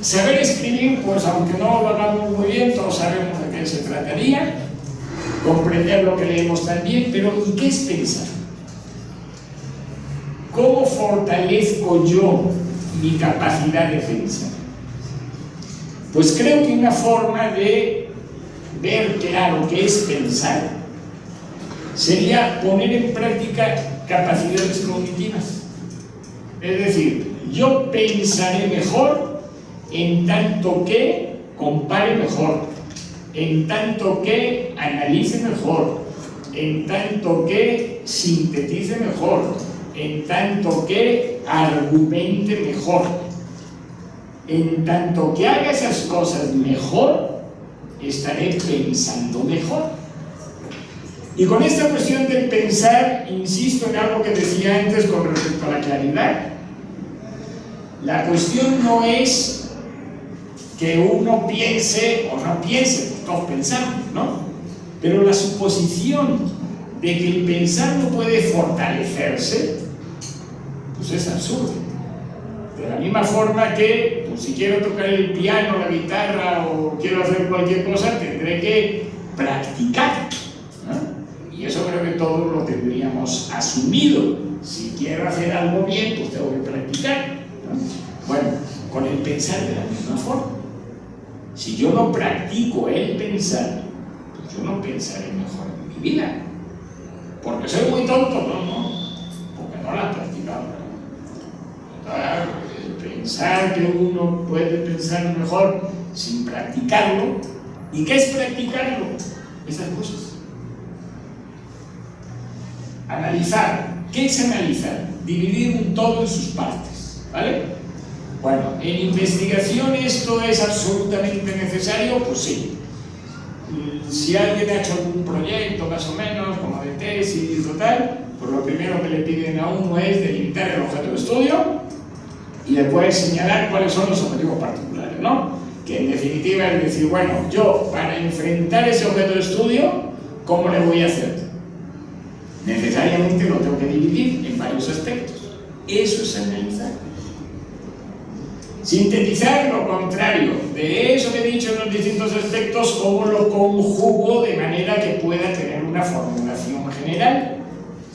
saber escribir, pues aunque no lo hagamos muy bien, todos sabemos de qué se trataría. Comprender lo que leemos también, pero ¿y qué es pensar? ¿cómo fortalezco yo mi capacidad de pensar? Pues creo que una forma de ver claro qué es pensar sería poner en práctica capacidades cognitivas. Es decir, yo pensaré mejor en tanto que compare mejor, en tanto que analice mejor, en tanto que sintetice mejor, en tanto que argumente mejor. En tanto que haga esas cosas mejor, estaré pensando mejor. Y con esta cuestión del pensar, insisto en algo que decía antes con respecto a la claridad. La cuestión no es que uno piense o no piense, todos pensamos, ¿no? Pero la suposición de que el pensar no puede fortalecerse, pues es absurdo. De la misma forma que, pues, si quiero tocar el piano, la guitarra o quiero hacer cualquier cosa, tendré que practicar, ¿no? Y eso creo que todos lo tendríamos asumido. Si quiero hacer algo bien, pues tengo que practicar, ¿no? Bueno, con el pensar de la misma forma. Si yo no practico el pensar, pues yo no pensaré mejor en mi vida. Porque soy muy tonto, no, porque no la he practicado. Pensar que uno puede pensar mejor sin practicarlo. ¿Y qué es practicarlo? Esas cosas. Analizar. ¿Qué es analizar? Dividir un todo en sus partes, ¿vale? Bueno, en investigación esto es absolutamente necesario, pues sí. Si alguien ha hecho algún proyecto más o menos, como de tesis o tal, pues lo primero que le piden a uno es delimitar el objeto de estudio y después señalar cuáles son los objetivos particulares, ¿no? Que en definitiva es decir, bueno, yo para enfrentar ese objeto de estudio, ¿cómo le voy a hacer? Necesariamente lo tengo que dividir en varios aspectos. Eso es analizar. Sintetizar lo contrario de eso que he dicho en los distintos aspectos, cómo lo conjugo de manera que pueda tener una formulación general,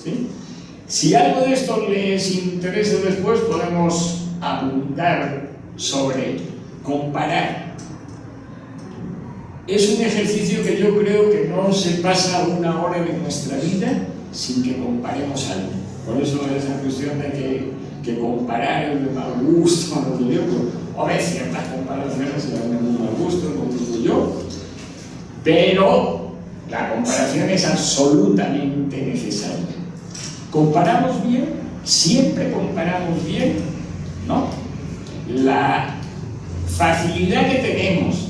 ¿sí? Si algo de esto les interesa después, podemos abundar sobre comparar. Es un ejercicio que yo creo que no se pasa una hora de nuestra vida sin que comparemos algo. Por eso esa cuestión de que comparar es de mal gusto, no te digo, o ver ciertas comparaciones se dan de muy mal gusto, no te digo yo, pero la comparación es absolutamente necesaria. ¿Comparamos bien? Siempre comparamos bien, ¿no? La facilidad que tenemos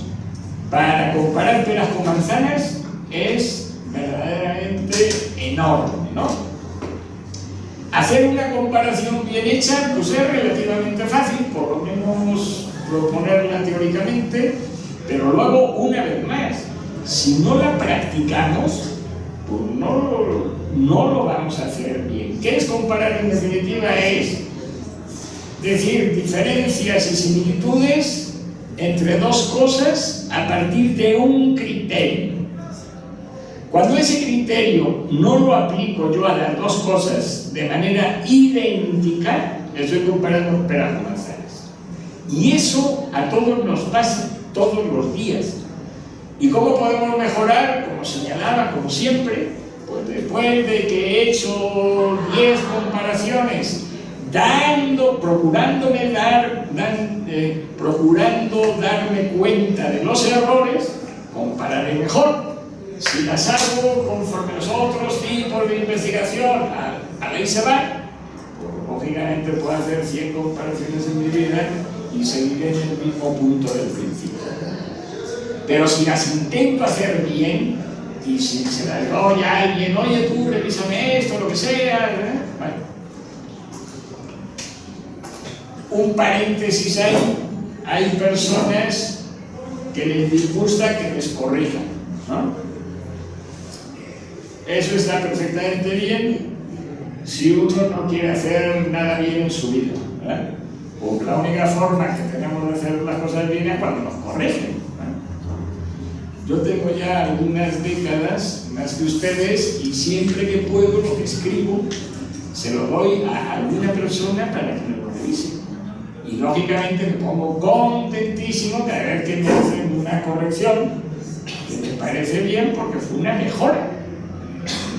para comparar peras con manzanas es verdaderamente enorme, ¿no? Hacer una comparación bien hecha pues es relativamente fácil, por lo menos proponerla teóricamente, pero luego, una vez más, si no la practicamos, pues no lo vamos a hacer bien. ¿Qué es comparar en definitiva? Es decir diferencias y similitudes entre dos cosas a partir de un criterio. Cuando ese criterio no lo aplico yo a las dos cosas de manera idéntica, estoy comparando peras con manzanas. Y eso a todos nos pasa todos los días. ¿Y cómo podemos mejorar? Como señalaba, como siempre, pues después de que he hecho 10 comparaciones, procurando darme cuenta de los errores, compararé mejor. Si las hago conforme los otros tipos de investigación a ley se va, pues lógicamente puedo hacer 100 comparaciones en mi vida y seguiré en el mismo punto del principio. Pero si las intento hacer bien, y si se las doy a alguien, oye tú, revísame esto, lo que sea, bueno. Un paréntesis ahí, hay personas que les disgusta que les corrijan, ¿no? Eso está perfectamente bien si uno no quiere hacer nada bien en su vida, ¿verdad? Porque la única forma que tenemos de hacer las cosas bien es cuando nos corrigen, ¿verdad? Yo tengo ya algunas décadas más que ustedes y siempre que puedo lo que escribo se se lo doy a alguna persona para que me lo revise. Y lógicamente me pongo contentísimo cada vez que me hacen una corrección, que me parece bien porque fue una mejora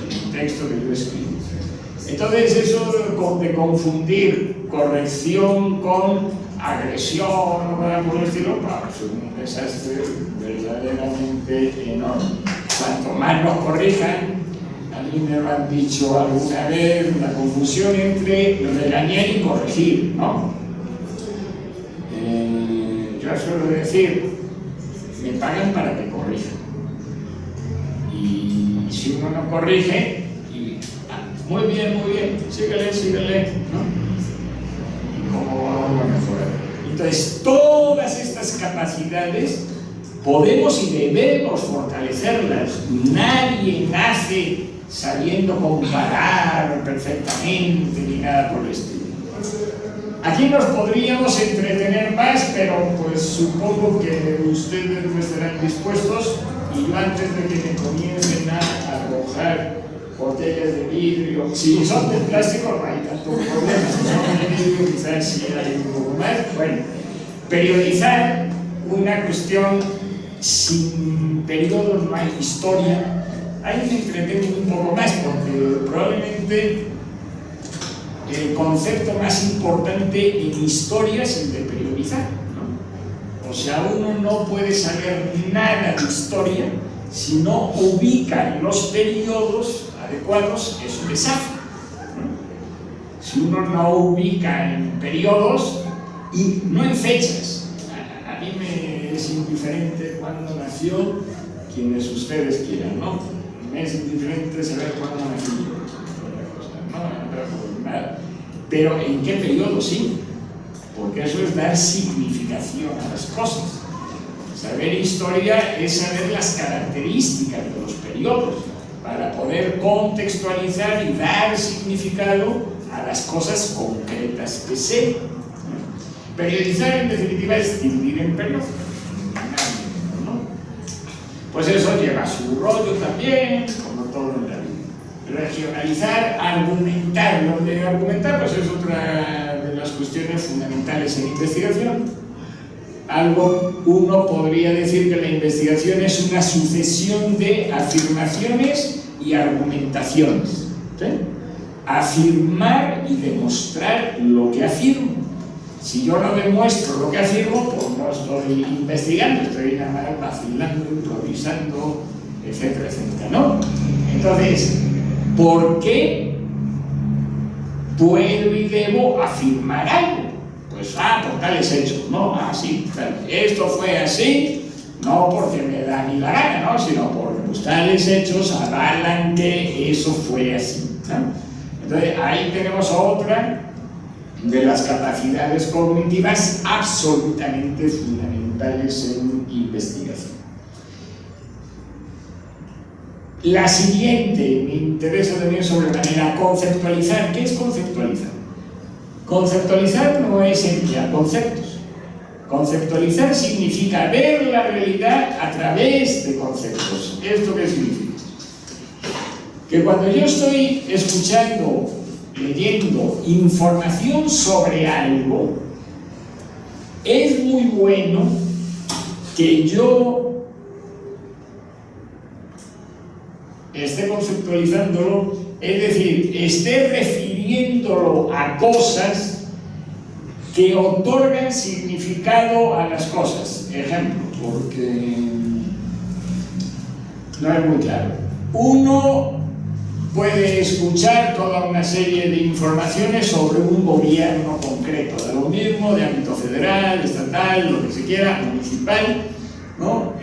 en el texto que yo escribí. Entonces eso de confundir corrección con agresión o algo por el estilo, es un desastre verdaderamente enorme. Cuanto más nos corrijan, a mí me lo han dicho alguna vez, la confusión entre regañar y corregir, ¿no? Yo suelo decir, me pagan para que corrija. Y si uno no corrige, muy bien, síguele, ¿no? ¿Cómo vamos a mejorar? Entonces, todas estas capacidades podemos y debemos fortalecerlas. Nadie nace sabiendo comparar perfectamente ni nada por el estilo. Aquí nos podríamos entretener más, pero pues supongo que ustedes no estarán dispuestos, y yo antes de que me comiencen a arrojar botellas de vidrio, si son de plástico no hay tanto problema, si son de vidrio quizás sí hay un poco más. Bueno, periodizar una cuestión sin periodos, no hay historia. Ahí me entretengo un poco más porque probablemente el concepto más importante en historia es el de periodizar, ¿no? O sea, uno no puede saber nada de historia si no ubica en los periodos adecuados, es un desastre, ¿no? Si uno no ubica en periodos y no en fechas, a mí me es indiferente cuándo nació quienes ustedes quieran, ¿no? Me es indiferente saber cuándo nació yo, pero en qué periodo sí, porque eso es dar significación a las cosas. Saber historia es saber las características de los periodos para poder contextualizar y dar significado a las cosas concretas que sé. Periodizar en definitiva es dividir en periodos, ¿no? Pues eso lleva su rollo también, como todo en la vida. Regionalizar, argumentar. Lo de argumentar pues es otra de las cuestiones fundamentales en investigación. Uno podría decir que la investigación es una sucesión de afirmaciones y argumentaciones, ¿sí? Afirmar y demostrar lo que afirmo. Si yo no demuestro lo que afirmo, pues no estoy investigando, estoy nada más vacilando, improvisando, etcétera, etcétera, ¿no? Entonces, ¿por qué puedo y debo afirmar algo? Pues, por tales hechos, ¿no? Sí, esto fue así, no porque me da ni la gana, ¿no? Sino porque pues, tales hechos avalan que eso fue así, ¿no? Entonces, ahí tenemos otra de las capacidades cognitivas absolutamente fundamentales en investigación. La siguiente me interesa también sobremanera, conceptualizar. ¿Qué es conceptualizar? Conceptualizar no es emplear conceptos. Conceptualizar significa ver la realidad a través de conceptos. ¿Esto qué significa? Que cuando yo estoy escuchando, leyendo información sobre algo, es muy bueno que yo esté conceptualizándolo, es decir, esté refiriéndolo a cosas que otorgan significado a las cosas. Ejemplo, porque no es muy claro. Uno puede escuchar toda una serie de informaciones sobre un gobierno concreto, de lo mismo, de ámbito federal, estatal, lo que se quiera, municipal, ¿no?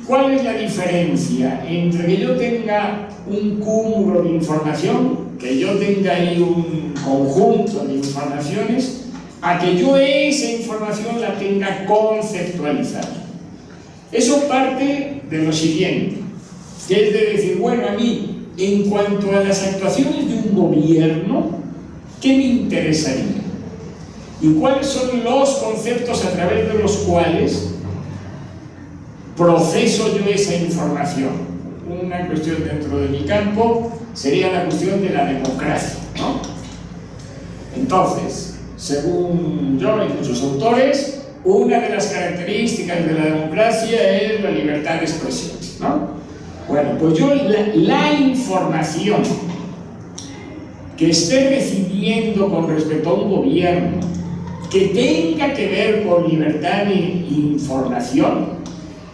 ¿Cuál es la diferencia entre que yo tenga un cúmulo de información, que yo tenga ahí un conjunto de informaciones, a que yo esa información la tenga conceptualizada? Eso parte de lo siguiente, que es de decir, bueno, a mí, en cuanto a las actuaciones de un gobierno, ¿qué me interesaría? ¿Y cuáles son los conceptos a través de los cuales proceso yo esa información? una cuestión dentro de mi campo sería la cuestión de la democracia, ¿no? Entonces, según yo y muchos autores, una de las características de la democracia es la libertad de expresión, ¿no? Bueno, pues yo la información que esté recibiendo con respecto a un gobierno que tenga que ver con libertad de información,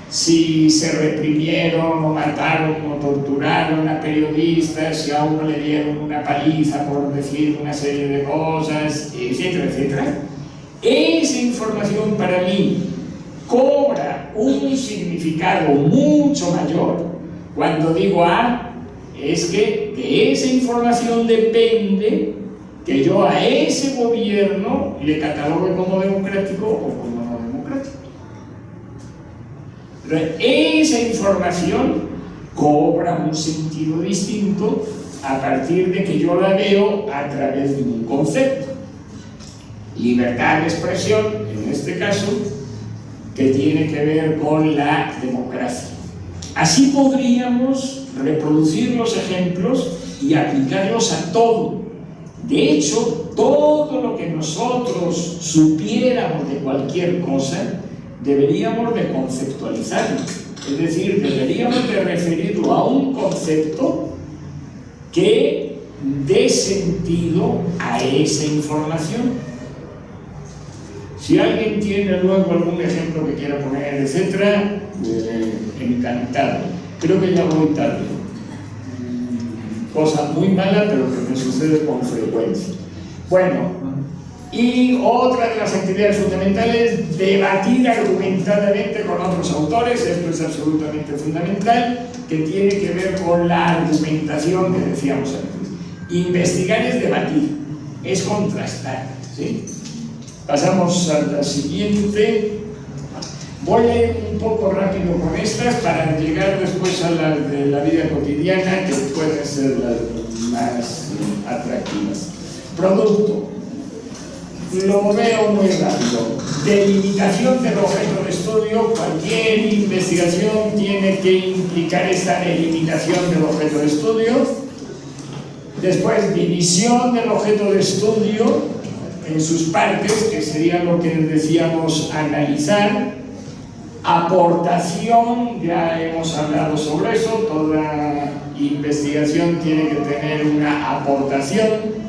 si se reprimieron o mataron o torturaron a periodistas, si a uno le dieron una paliza por decir una serie de cosas, etcétera, etcétera, esa información para mí cobra un significado mucho mayor cuando digo es que de esa información depende que yo a ese gobierno le catalogue como democrático o como no democrático. Esa información cobra un sentido distinto a partir de que yo la veo a través de un concepto. Libertad de expresión, en este caso, que tiene que ver con la democracia. Así podríamos reproducir los ejemplos y aplicarlos a todo. De hecho, todo lo que nosotros supiéramos de cualquier cosa, deberíamos de conceptualizarlo. Es decir, deberíamos de referirlo a un concepto que dé sentido a esa información. Si alguien tiene luego algún ejemplo que quiera poner, etcétera, encantado. Creo que ya voy tarde. Cosa muy mala, pero que me sucede con frecuencia. Bueno, y otra de las actividades fundamentales, debatir argumentadamente con otros autores. Esto es absolutamente fundamental, que tiene que ver con la argumentación que decíamos antes. Investigar es debatir, es contrastar, ¿sí? Pasamos a la siguiente. Voy a ir un poco rápido con estas para llegar después a las de la vida cotidiana, que pueden ser las más atractivas. Producto. Lo veo muy rápido. Delimitación del objeto de estudio. Cualquier investigación tiene que implicar esta delimitación del objeto de estudio. Después, división del objeto de estudio en sus partes, que sería lo que decíamos analizar. Aportación, ya hemos hablado sobre eso. Toda investigación tiene que tener una aportación,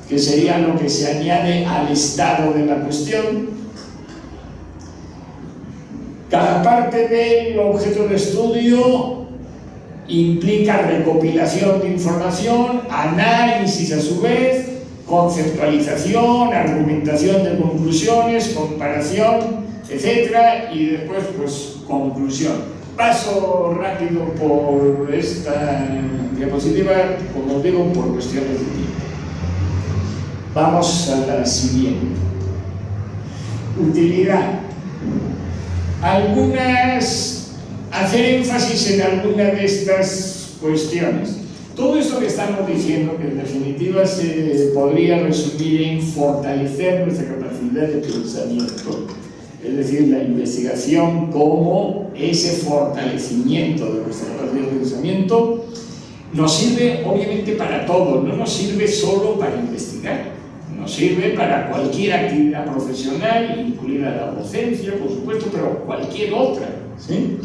que sería lo que se añade al estado de la cuestión. Cada parte del objeto de estudio implica recopilación de información, análisis a su vez, conceptualización, argumentación de conclusiones, comparación, etcétera, y después, pues, conclusión. Paso rápido por esta diapositiva, como os digo, por cuestiones de tiempo. Vamos a la siguiente. Utilidad. Hacer énfasis en alguna de estas cuestiones. Todo esto que estamos diciendo, que en definitiva se podría resumir en fortalecer nuestra capacidad de pensamiento, es decir, la investigación como ese fortalecimiento de nuestra capacidad de pensamiento, nos sirve obviamente para todo, no nos sirve solo para investigar, nos sirve para cualquier actividad profesional, incluida la docencia, por supuesto, pero cualquier otra, ¿sí?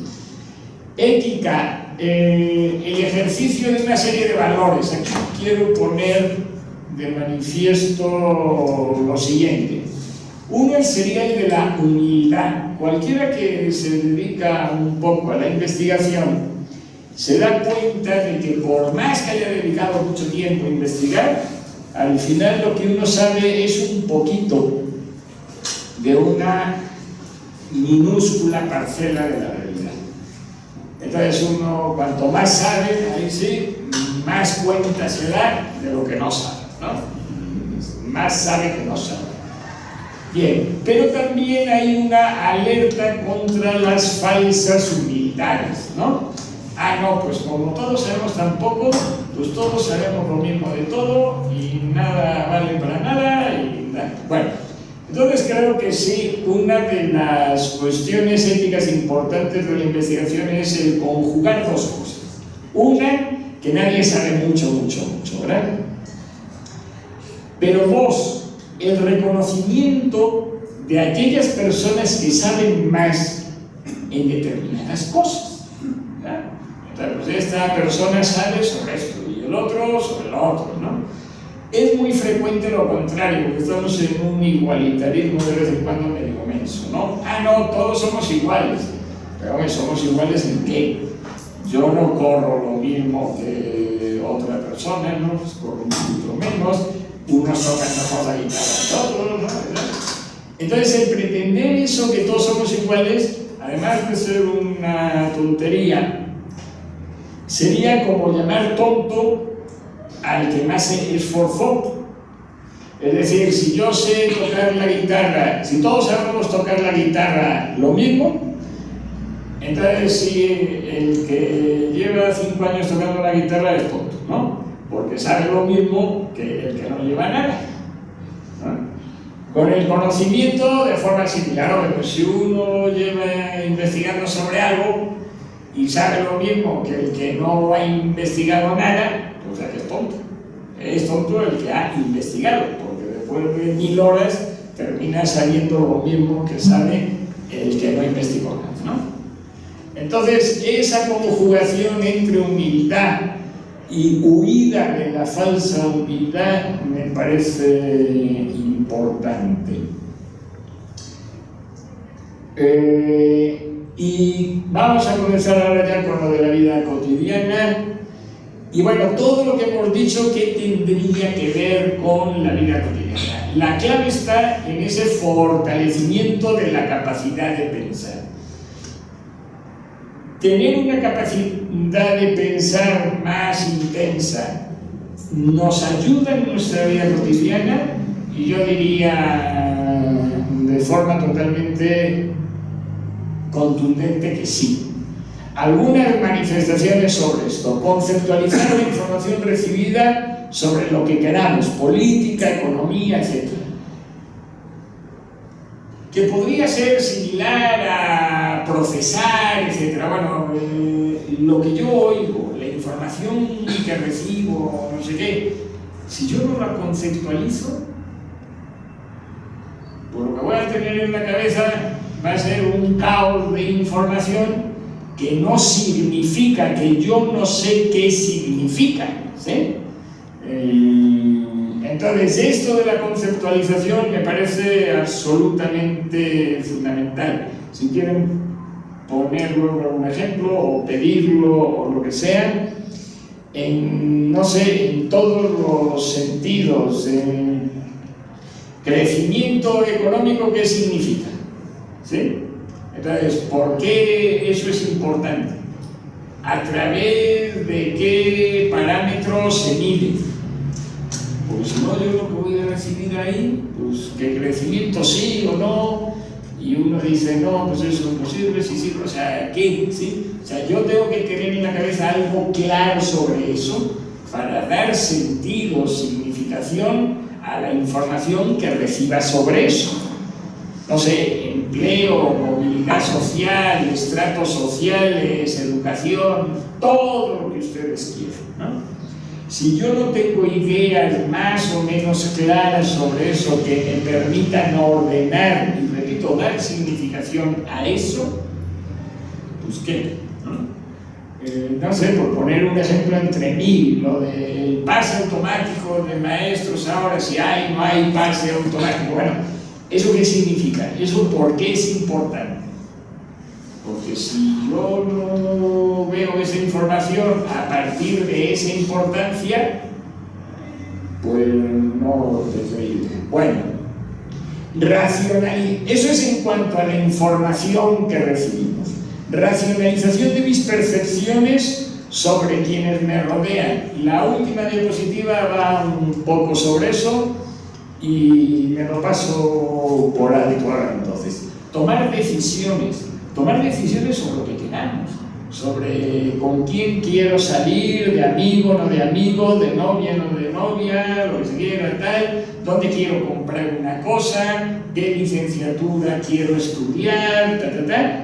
Ética. El ejercicio de una serie de valores. Aquí quiero poner de manifiesto lo siguiente. Uno sería el de la humildad. Cualquiera que se dedica un poco a la investigación se da cuenta de que por más que haya dedicado mucho tiempo a investigar, al final lo que uno sabe es un poquito de una minúscula parcela de la realidad. Entonces uno, cuanto más sabe, ahí sí, más cuenta se da de lo que no sabe, ¿no? Más sabe que no sabe. Bien, pero también hay una alerta contra las falsas humildades, ¿no? No, pues como todos sabemos tan poco, pues todos sabemos lo mismo de todo y nada vale para nada y nada. Bueno, entonces creo que sí, una de las cuestiones éticas importantes de la investigación es el conjugar dos cosas. Una, que nadie sabe mucho, ¿verdad? Pero dos, el reconocimiento de aquellas personas que saben más en determinadas cosas, ¿verdad? Entonces, pues esta persona sabe sobre esto y el otro sobre lo otro, ¿no? Es muy frecuente lo contrario, porque estamos en un igualitarismo de vez en cuando medio menso, ¿no? Ah, no, todos somos iguales. Pero bueno, ¿somos iguales en qué? Yo no corro lo mismo que otra persona, ¿no? Pues corro un poquito menos, unos tocan mejor la guitarra que otros, ¿no? Entonces, el pretender eso, que todos somos iguales, además de ser una tontería, sería como llamar tonto al que más se esforzó. Es decir, si yo sé tocar la guitarra, si todos sabemos tocar la guitarra lo mismo, entonces si el que lleva 5 años tocando la guitarra es tonto, ¿no? Porque sabe lo mismo que el que no lleva nada, ¿no? Con el conocimiento de forma similar, pues si uno lleva investigando sobre algo y sabe lo mismo que el que no ha investigado nada, o sea que es tonto. Es tonto el que ha investigado, porque después de 1000 horas termina sabiendo lo mismo que sabe el que no investigó nada, ¿no? Entonces, esa conjugación entre humildad y huida de la falsa humildad me parece importante. Y vamos a comenzar ahora ya con lo de la vida cotidiana. Y bueno, todo lo que hemos dicho, ¿qué tendría que ver con la vida cotidiana? La clave está en ese fortalecimiento de la capacidad de pensar. Tener una capacidad de pensar más intensa nos ayuda en nuestra vida cotidiana, y yo diría de forma totalmente contundente que sí. Algunas manifestaciones sobre esto: conceptualizar la información recibida sobre lo que queramos, política, economía, etc. Que podría ser similar a procesar, etc. Bueno, lo que yo oigo, la información que recibo, no sé qué, si yo no la conceptualizo, pues lo que voy a tener en la cabeza va a ser un caos de información que no significa, que yo no sé qué significa, ¿sí? Entonces, esto de la conceptualización me parece absolutamente fundamental. Si quieren poner luego un ejemplo o pedirlo o lo que sea, no sé, en todos los sentidos, en crecimiento económico, ¿qué significa? ¿Sí? Entonces, ¿por qué eso es importante? ¿A través de qué parámetros se mide? Porque si no, yo lo que voy a recibir ahí, pues que crecimiento sí o no, y uno dice, no, pues eso no sirve, sí sirve, o sea, ¿qué? ¿Sí? O sea, yo tengo que tener en la cabeza algo claro sobre eso para dar sentido, significación a la información que reciba sobre eso. No sé, empleo, movilidad social, estratos sociales, educación, todo lo que ustedes quieran, ¿no? Si yo no tengo ideas más o menos claras sobre eso que me permitan ordenar y, repito, dar significación a eso, pues ¿qué? No sé, por poner un ejemplo entre mí, lo del pase automático de maestros ahora, si hay o no hay pase automático, bueno, ¿eso qué significa? ¿Eso por qué es importante? Porque si yo no veo esa información a partir de esa importancia, pues no tendré idea. Bueno, eso es en cuanto a la información que recibimos. Racionalización de mis percepciones sobre quienes me rodean. La última diapositiva va un poco sobre eso y me lo paso por alto ahora. Entonces, tomar decisiones sobre lo que queramos, sobre con quién quiero salir, de amigo, no de amigo, de novia, no de novia, lo que se quiera, tal, dónde quiero comprar una cosa, qué licenciatura quiero estudiar,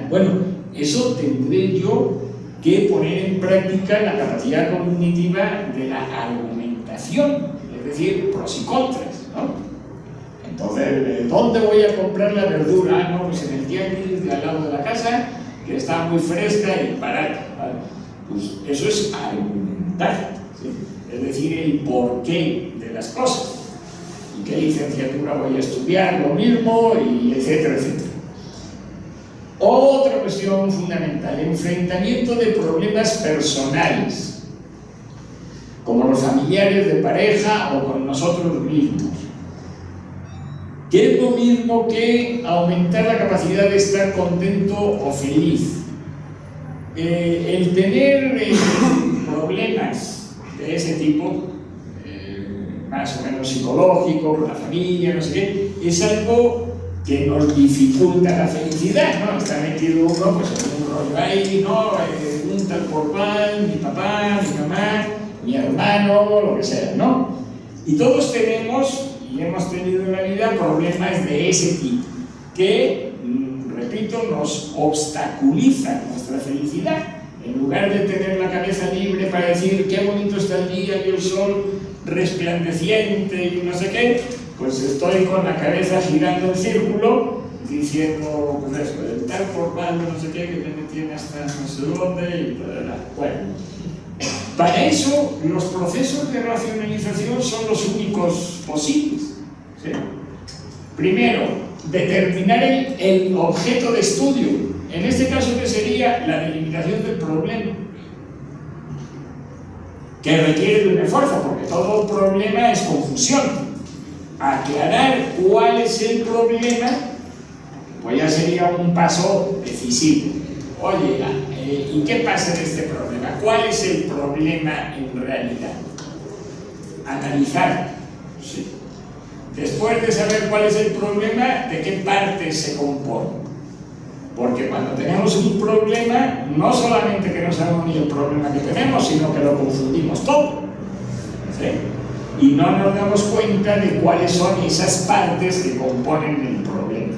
Bueno, eso tendré yo que poner en práctica la capacidad cognitiva de la argumentación, es decir, pros y contras, ¿no? Entonces, ¿dónde voy a comprar la verdura? Ah, no, pues en el tianguis de al lado de la casa, que está muy fresca y barata, ¿vale? Pues eso es argumentar, ¿sí? Es decir, el porqué de las cosas. ¿Y qué licenciatura voy a estudiar? Lo mismo, y etcétera, etcétera. Otra cuestión fundamental, enfrentamiento de problemas personales, como los familiares de pareja o con nosotros mismos. ¿Qué es lo mismo que aumentar la capacidad de estar contento o feliz? El tener problemas de ese tipo, más o menos psicológico, con la familia, no sé qué, es algo que nos dificulta la felicidad, ¿no? Está metido uno pues, en un rollo ahí, ¿no? Un tal por cual, mi papá, mi mamá, mi hermano, lo que sea, ¿no? Y todos tenemos y hemos tenido en la vida problemas de ese tipo que, repito, nos obstaculizan nuestra felicidad. En lugar de tener la cabeza libre para decir qué bonito está el día y el sol resplandeciente y no sé qué, pues estoy con la cabeza girando en círculo diciendo, pues eso, el tal por mal, no sé qué, que me tiene hasta no sé dónde y bla. Bueno, para eso los procesos de racionalización son los únicos posibles, ¿sí? Primero, determinar el objeto de estudio. En este caso, ¿qué sería? La delimitación del problema, que requiere de un esfuerzo, porque todo problema es confusión. Aclarar cuál es el problema, pues ya sería un paso decisivo. Oye, ¿y qué pasa en este problema? ¿Cuál es el problema en realidad? Analizar. Sí. Después de saber cuál es el problema, ¿de qué parte se compone? Porque cuando tenemos un problema, no solamente que no sabemos ni el problema que tenemos, sino que lo confundimos todo, ¿sí? Y no nos damos cuenta de cuáles son esas partes que componen el problema.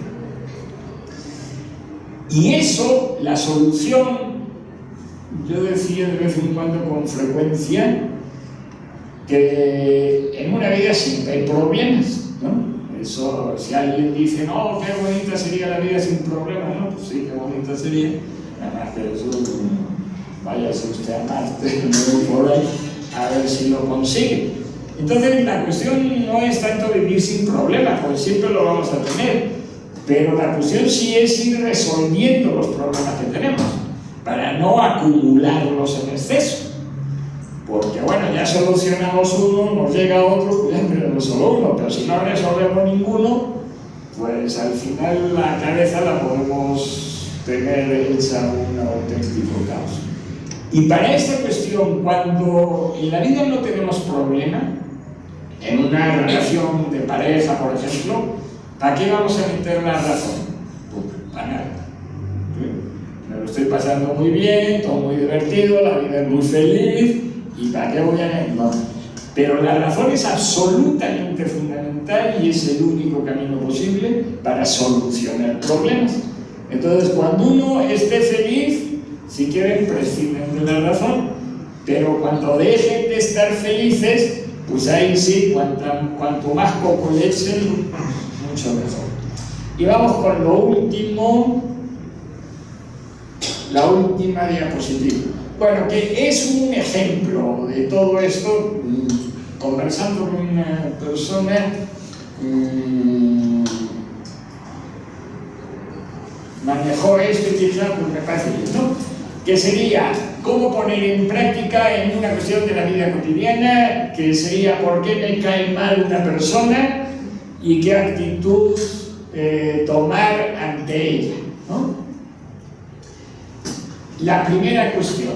Y eso, la solución, yo decía de vez en cuando con frecuencia, que en una vida siempre hay problemas, ¿no? Eso, si alguien dice, no, qué bonita sería la vida sin problemas, ¿no? Pues sí, qué bonita sería. Nada más que eso, váyase usted a Marte, no por ahí, a ver si lo consigue. Entonces, la cuestión no es tanto vivir sin problemas, porque siempre lo vamos a tener, pero la cuestión sí es ir resolviendo los problemas que tenemos, para no acumularlos en exceso. Porque bueno, ya solucionamos uno, nos llega otro, pues pero solo uno, pero si no resolvemos ninguno, pues al final la cabeza la podemos tener hecha un auténtico caos. Y para esta cuestión, cuando en la vida no tenemos problema, en una relación de pareja, por ejemplo, ¿para qué vamos a meter la razón? Pues para nada. Me lo estoy pasando muy bien, todo muy divertido, la vida es muy feliz. ¿Y para qué voy a...? No. Pero la razón es absolutamente fundamental y es el único camino posible para solucionar problemas. Entonces, cuando uno esté feliz, si quieren, prescinden de la razón, pero cuando dejen de estar felices, pues ahí sí, cuanto más coco le echen, mucho mejor. Y vamos con lo último, la última diapositiva. Bueno, que es un ejemplo de todo esto, conversando con una persona, manejó esto y quizá pues me parece bien, ¿no? Que sería cómo poner en práctica en una cuestión de la vida cotidiana, que sería por qué me cae mal una persona y qué actitud tomar ante ella, ¿no? La primera cuestión,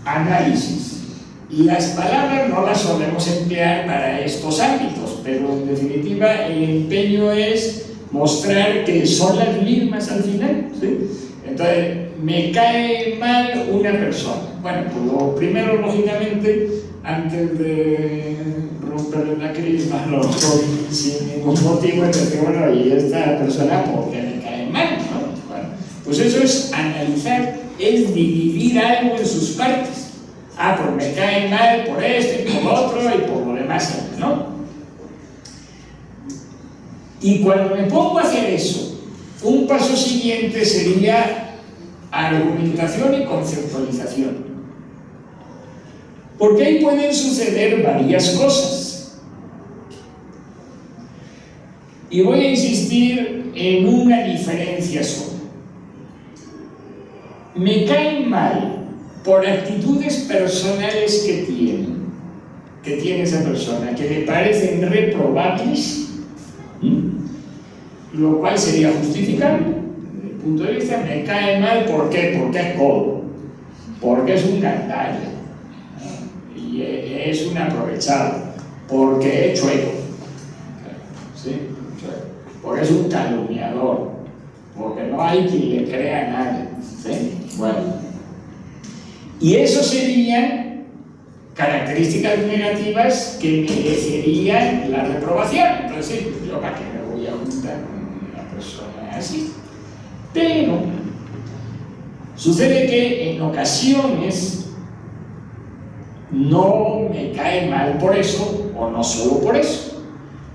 análisis. Las palabras no las solemos emplear para estos ámbitos, pero en definitiva el empeño es mostrar que son las mismas al final, ¿sí? Entonces, me cae mal una persona. Bueno, pues lo primero, lógicamente, antes de romperle la crisma, sin ningún motivo, es decir, bueno, y esta persona, ¿por qué me cae mal? ¿No? Bueno, Pues eso es analizar, es dividir algo en sus partes. Ah, pues me cae mal por esto y por lo otro y por lo demás, ¿no? Y cuando me pongo a hacer eso, un paso siguiente sería argumentación y conceptualización. Porque ahí pueden suceder varias cosas. Y voy a insistir en una diferencia solo. Me caen mal por actitudes personales que tiene esa persona, que me parecen reprobables, lo cual sería justificable. Desde el punto de vista, me cae mal, ¿por qué? Porque es codo, porque es un gandalla, y es un aprovechado, porque es chueco, ¿sí? Porque es un calumniador, porque no hay quien le crea nada, ¿sí? Bueno, y eso serían características negativas que merecerían la reprobación. Entonces, yo para qué me voy a juntar con una persona así. Pero sucede que en ocasiones no me cae mal por eso, o no solo por eso,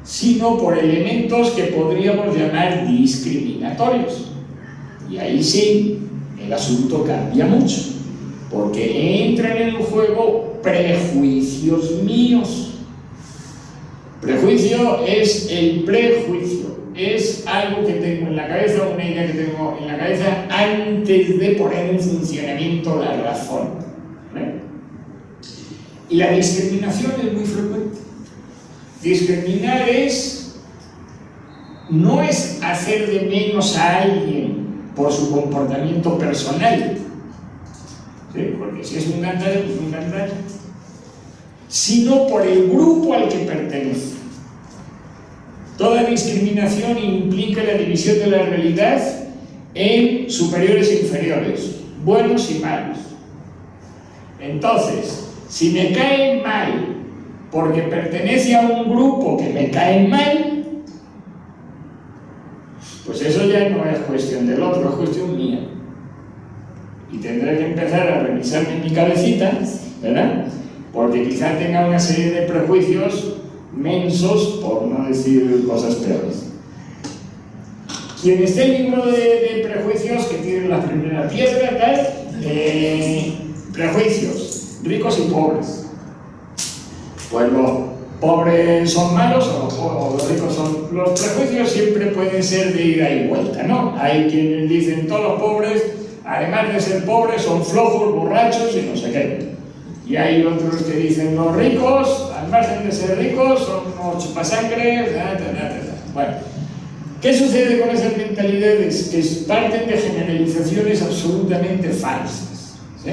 sino por elementos que podríamos llamar discriminatorios. Y ahí sí, el asunto cambia mucho, porque entran en el juego prejuicios míos. Prejuicio es el prejuicio, es algo que tengo en la cabeza, una idea que tengo en la cabeza antes de poner en funcionamiento la razón, ¿vale? Y la discriminación es muy frecuente. Discriminar no es hacer de menos a alguien por su comportamiento personal, ¿sí? Porque si es un gandalla, pues un gandalla, sino por el grupo al que pertenece. Toda discriminación implica la división de la realidad en superiores e inferiores, buenos y malos. Entonces, si me caen mal porque pertenece a un grupo que me cae mal, pues eso ya no es cuestión del otro, es cuestión mía. Y tendré que empezar a revisarme en mi cabecita, ¿verdad? Porque quizá tenga una serie de prejuicios mensos, por no decir cosas peores. Quien esté en el libro de prejuicios, que tiene la primera piedra, tal, prejuicios, ricos y pobres. Pues los pobres son malos o los ricos son... Los prejuicios siempre pueden ser de ida y vuelta, ¿no? Hay quienes dicen todos los pobres, además de ser pobres, son flojos, borrachos y no sé qué. Y hay otros que dicen los ricos, al margen de ser ricos, son unos chupasangres, Bueno, ¿qué sucede con esas mentalidades? Que parten de generalizaciones absolutamente falsas, ¿sí?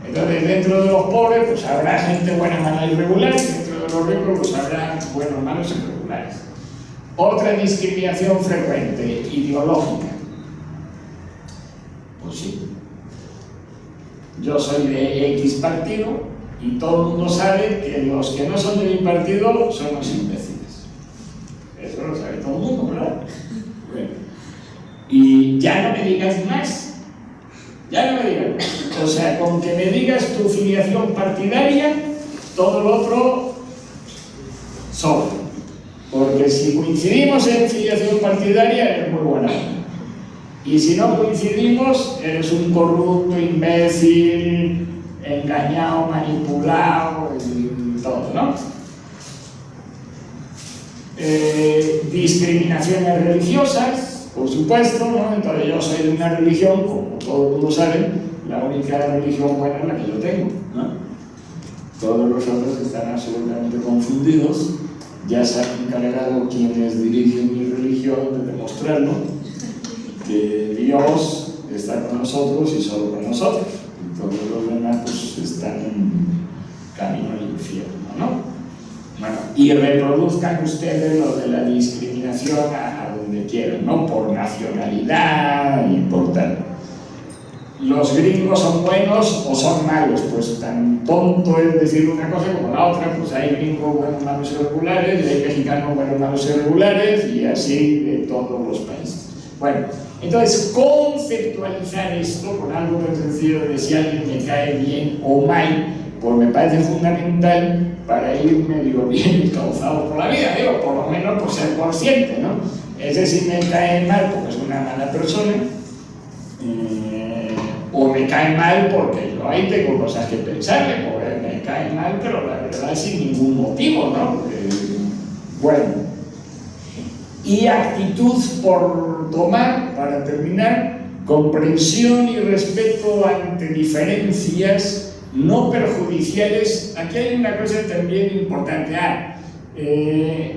Entonces, dentro de los pobres, pues habrá gente buena, mala y regular, y dentro de los ricos, pues habrá buenos, malos y regulares. Otra discriminación frecuente, ideológica. Pues sí. Yo soy de X partido y todo el mundo sabe que los que no son de mi partido son los imbéciles. Eso lo sabe todo el mundo, ¿verdad? Bueno. Y ya no me digas más. Ya no me digas más. O sea, con que me digas tu filiación partidaria, todo lo otro sobra. Porque si coincidimos en filiación partidaria, eres muy buena. Y si no coincidimos, eres un corrupto, imbécil, engañado, manipulado y todo, ¿no? Discriminaciones religiosas, por supuesto, ¿no? Entonces yo soy de una religión, como todo el mundo sabe, la única religión buena es la que yo tengo, ¿no? Todos los otros están absolutamente confundidos, ya se han encargado quienes dirigen mi religión de demostrarlo, que Dios está con nosotros y solo con nosotros. Y todos los demás pues, están en camino al infierno, ¿no? Bueno, y reproduzcan ustedes lo de la discriminación a donde quieran, ¿no? Por nacionalidad y por tal. Los gringos son buenos o son malos, pues tan tonto es decir una cosa como la otra, pues hay gringos buenos, malos y regulares, y hay mexicanos buenos, malos y regulares, y así de todos los países. Bueno, entonces conceptualizar esto con algo tan sencillo de si alguien me cae bien o mal, pues me parece fundamental para ir medio bien encauzado por la vida, digo, por lo menos por ser consciente, ¿no? Es decir, me cae mal porque es una mala persona, o me cae mal porque yo ahí tengo cosas que pensarle, porque me cae mal, pero la verdad sin ningún motivo, ¿no? Bueno. Y actitud por tomar, para terminar, comprensión y respeto ante diferencias no perjudiciales. Aquí hay una cosa también importante.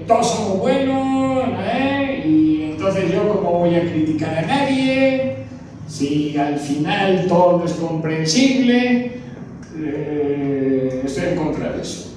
Todos somos buenos, y entonces yo cómo voy a criticar a nadie, si al final todo es comprensible. Estoy en contra de eso.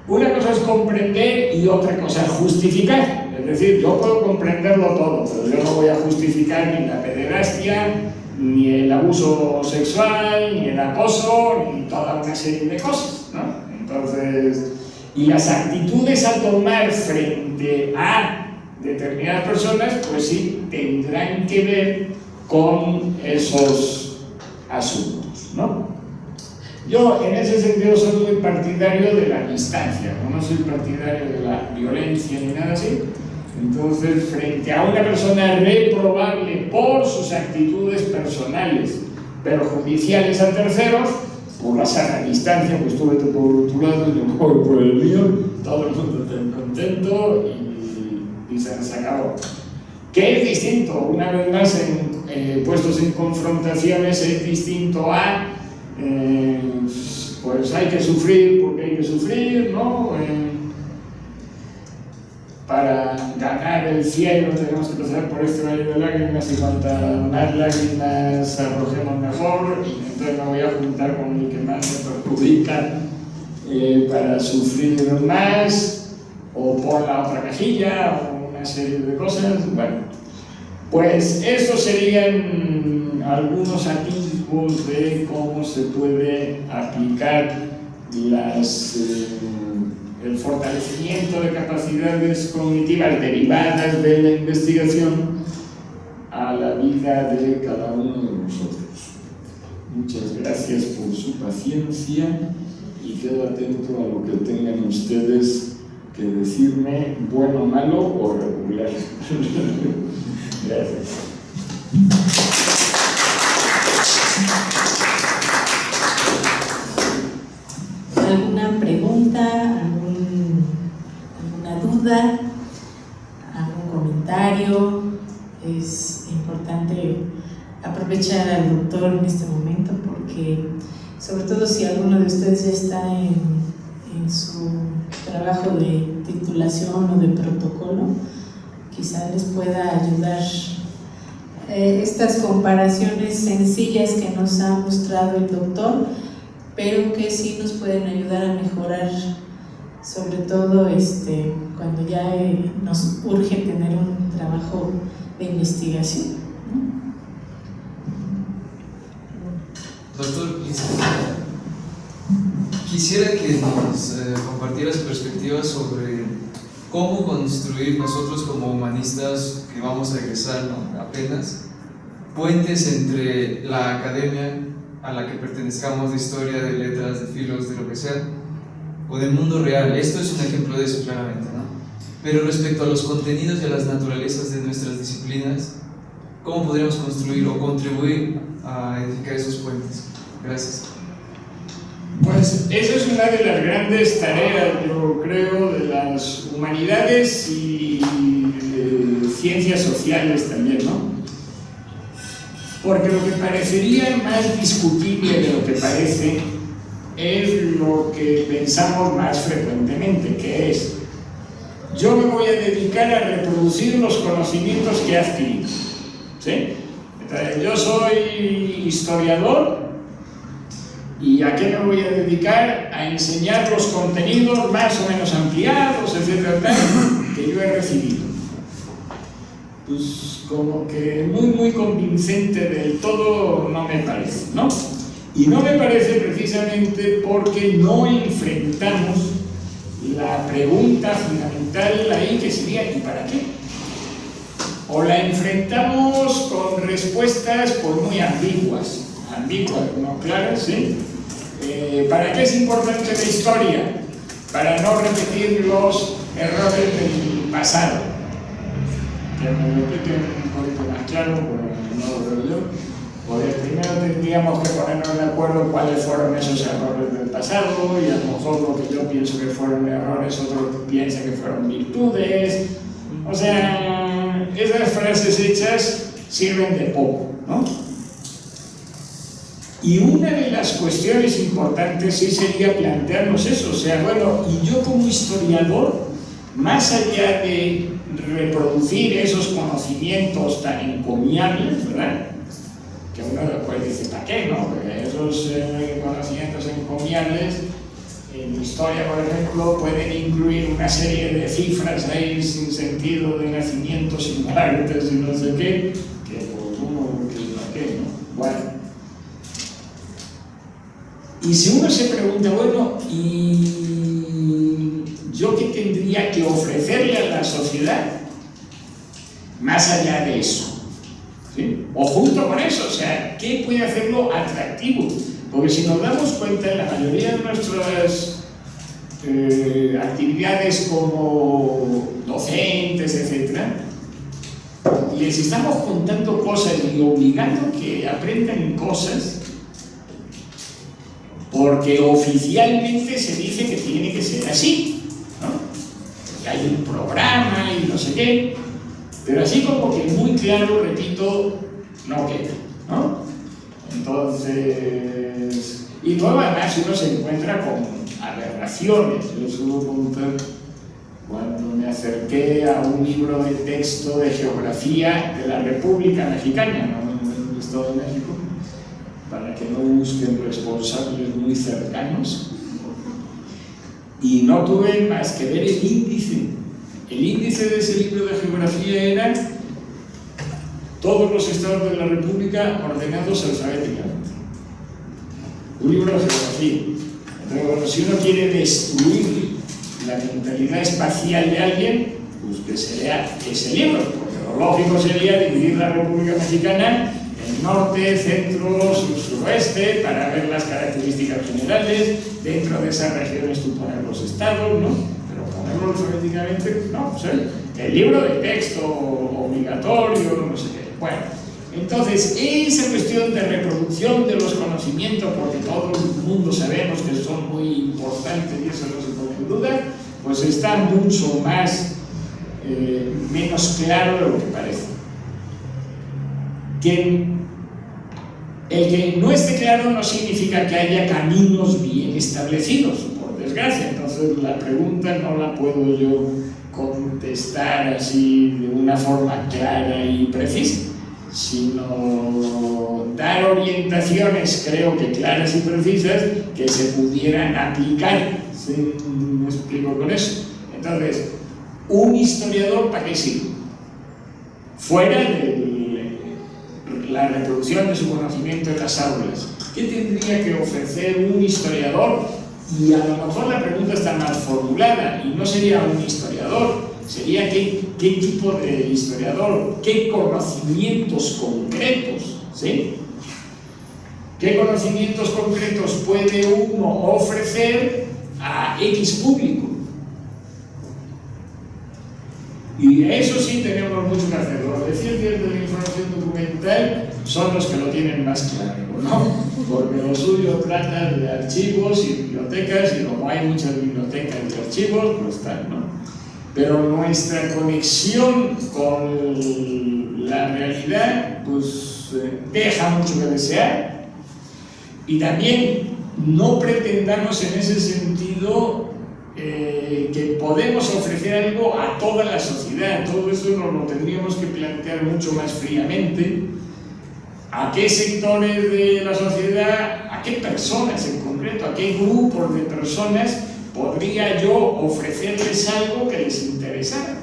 Una cosa es comprender y otra cosa es justificar. Es decir, yo puedo comprenderlo todo, pero yo no voy a justificar ni la pederastia, ni el abuso sexual, ni el acoso, ni toda una serie de cosas, ¿no? Entonces, y las actitudes a tomar frente a determinadas personas, pues sí, tendrán que ver con esos asuntos, ¿no? Yo, en ese sentido, soy muy partidario de la distancia, no soy partidario de la violencia ni nada así. Entonces, frente a una persona reprobable por sus actitudes personales, perjudiciales a terceros, por la sana distancia, pues tú vete por tu lado, yo voy por el mío, todo el mundo está contento y se acabó. Que es distinto, una vez más, puestos en confrontaciones, es distinto a pues hay que sufrir porque hay que sufrir, ¿no? Para ganar el cielo tenemos que pasar por este valle de lágrimas y cuantas más lágrimas arrojemos mejor, y entonces me voy a juntar con el que más me perjudica para sufrir más, o por la otra cajilla, o una serie de cosas. Bueno, pues estos serían algunos atisbos de cómo se puede aplicar el fortalecimiento de capacidades cognitivas derivadas de la investigación a la vida de cada uno de nosotros. Muchas gracias por su paciencia y quedo atento a lo que tengan ustedes que decirme, bueno, malo o regular. Gracias.
¿Alguna pregunta, alguna duda, algún comentario? Es importante aprovechar al doctor en este momento porque, sobre todo si alguno de ustedes ya está en su trabajo de titulación o de protocolo, quizá les pueda ayudar estas comparaciones sencillas que nos ha mostrado el doctor, pero que sí nos pueden ayudar a mejorar, sobre todo cuando ya nos urge tener un trabajo de investigación, ¿no?
Doctor, quisiera que nos compartiera su perspectiva sobre cómo construir nosotros como humanistas que vamos a egresar, ¿no?, apenas, puentes entre la academia a la que pertenezcamos, de historia, de letras, de filos, de lo que sea, o del mundo real. Esto es un ejemplo de eso, claramente, ¿no? Pero respecto a los contenidos y a las naturalezas de nuestras disciplinas, ¿cómo podríamos construir o contribuir a edificar esos puentes? Gracias.
Pues eso es una de las grandes tareas, yo creo, de las humanidades y de ciencias sociales también, ¿no? Porque lo que parecería más discutible de lo que parece es lo que pensamos más frecuentemente, que es: yo me voy a dedicar a reproducir los conocimientos que he adquirido, ¿sí? Entonces, yo soy historiador, ¿y a qué me voy a dedicar? A enseñar los contenidos más o menos ampliados, etcétera, que yo he recibido. Pues como que muy convincente del todo no me parece, ¿no? Y no me parece precisamente porque no enfrentamos la pregunta fundamental ahí, que sería: ¿y para qué? o la enfrentamos con respuestas pues muy ambiguas, no claras, ¿sí? ¿Para qué es importante la historia? Para no repetir los errores del pasado. Que me lo expliquen un poquito más claro, pero no lo veo yo. Pues primero tendríamos que ponernos de acuerdo cuáles fueron esos errores del pasado, y a lo mejor lo que yo pienso que fueron errores, otro piensa que fueron virtudes. O sea, esas frases hechas sirven de poco, ¿no? Y una de las cuestiones importantes sí sería plantearnos eso, o sea, bueno, y yo como historiador, más allá de reproducir esos conocimientos tan encomiables, ¿verdad? Que uno después dice, ¿para qué, no? Porque esos conocimientos encomiables, en historia, por ejemplo, pueden incluir una serie de cifras ahí sin sentido, de nacimientos y muertes y no sé qué, que pues uno, ¿para qué, no? Bueno. Y si uno se pregunta, bueno, ¿y yo qué tendría que ofrecerle a la sociedad más allá de eso? ¿Sí? O junto con eso, o sea, ¿qué puede hacerlo atractivo? Porque si nos damos cuenta, en la mayoría de nuestras actividades como docentes, etc., les estamos contando cosas y obligando que aprendan cosas porque oficialmente se dice que tiene que ser así, ¿no? Porque hay un programa y no sé qué, pero así como que muy claro, repito, no queda, ¿no? Entonces, y luego además uno se encuentra con aberraciones. Yo suelo contar cuando me acerqué a un libro de texto de geografía de la República Mexicana, no del Estado de México, para que no busquen responsables muy cercanos, y no tuve más que ver el índice. El índice de ese libro de geografía era todos los estados de la República ordenados alfabéticamente. Un libro de geografía. Entonces, bueno, si uno quiere destruir la mentalidad espacial de alguien, pues que se lea ese libro, porque lo lógico sería dividir la República Mexicana en norte, centro, sur, suroeste, para ver las características generales. Dentro de esas regiones tú poner los estados, ¿no? Pero ponerlo alfabéticamente, no, pues el libro de texto obligatorio, no sé qué. Bueno, entonces esa cuestión de reproducción de los conocimientos, porque todo el mundo sabemos que son muy importantes y eso no se pone en duda, pues está mucho más, menos claro de lo que parece. Que el que no esté claro no significa que haya caminos bien establecidos, por desgracia. Entonces la pregunta no la puedo yo contestar así de una forma clara y precisa, sino dar orientaciones, creo que claras y precisas, que se pudieran aplicar. ¿Sí? ¿Me explico con eso? Entonces, un historiador, ¿para qué sirve? Fuera de la reproducción de su conocimiento en las aulas, ¿qué tendría que ofrecer un historiador? Y a lo mejor la pregunta está mal formulada, y no sería un historiador, sería qué tipo de historiador, qué conocimientos concretos, ¿sí? ¿Qué conocimientos concretos puede uno ofrecer a X público? Y eso sí tenemos mucho que hacer. Los de ciencias de la información documental son los que lo tienen más claro, ¿no? Porque lo suyo trata de archivos y bibliotecas, y como hay muchas bibliotecas y archivos, pues tal, ¿no? Pero nuestra conexión con la realidad, pues deja mucho que desear. Y también no pretendamos en ese sentido que podemos ofrecer algo a toda la sociedad. Todo eso nos lo tendríamos que plantear mucho más fríamente. ¿A qué sectores de la sociedad, a qué personas en concreto, a qué grupos de personas podría yo ofrecerles algo que les interesara?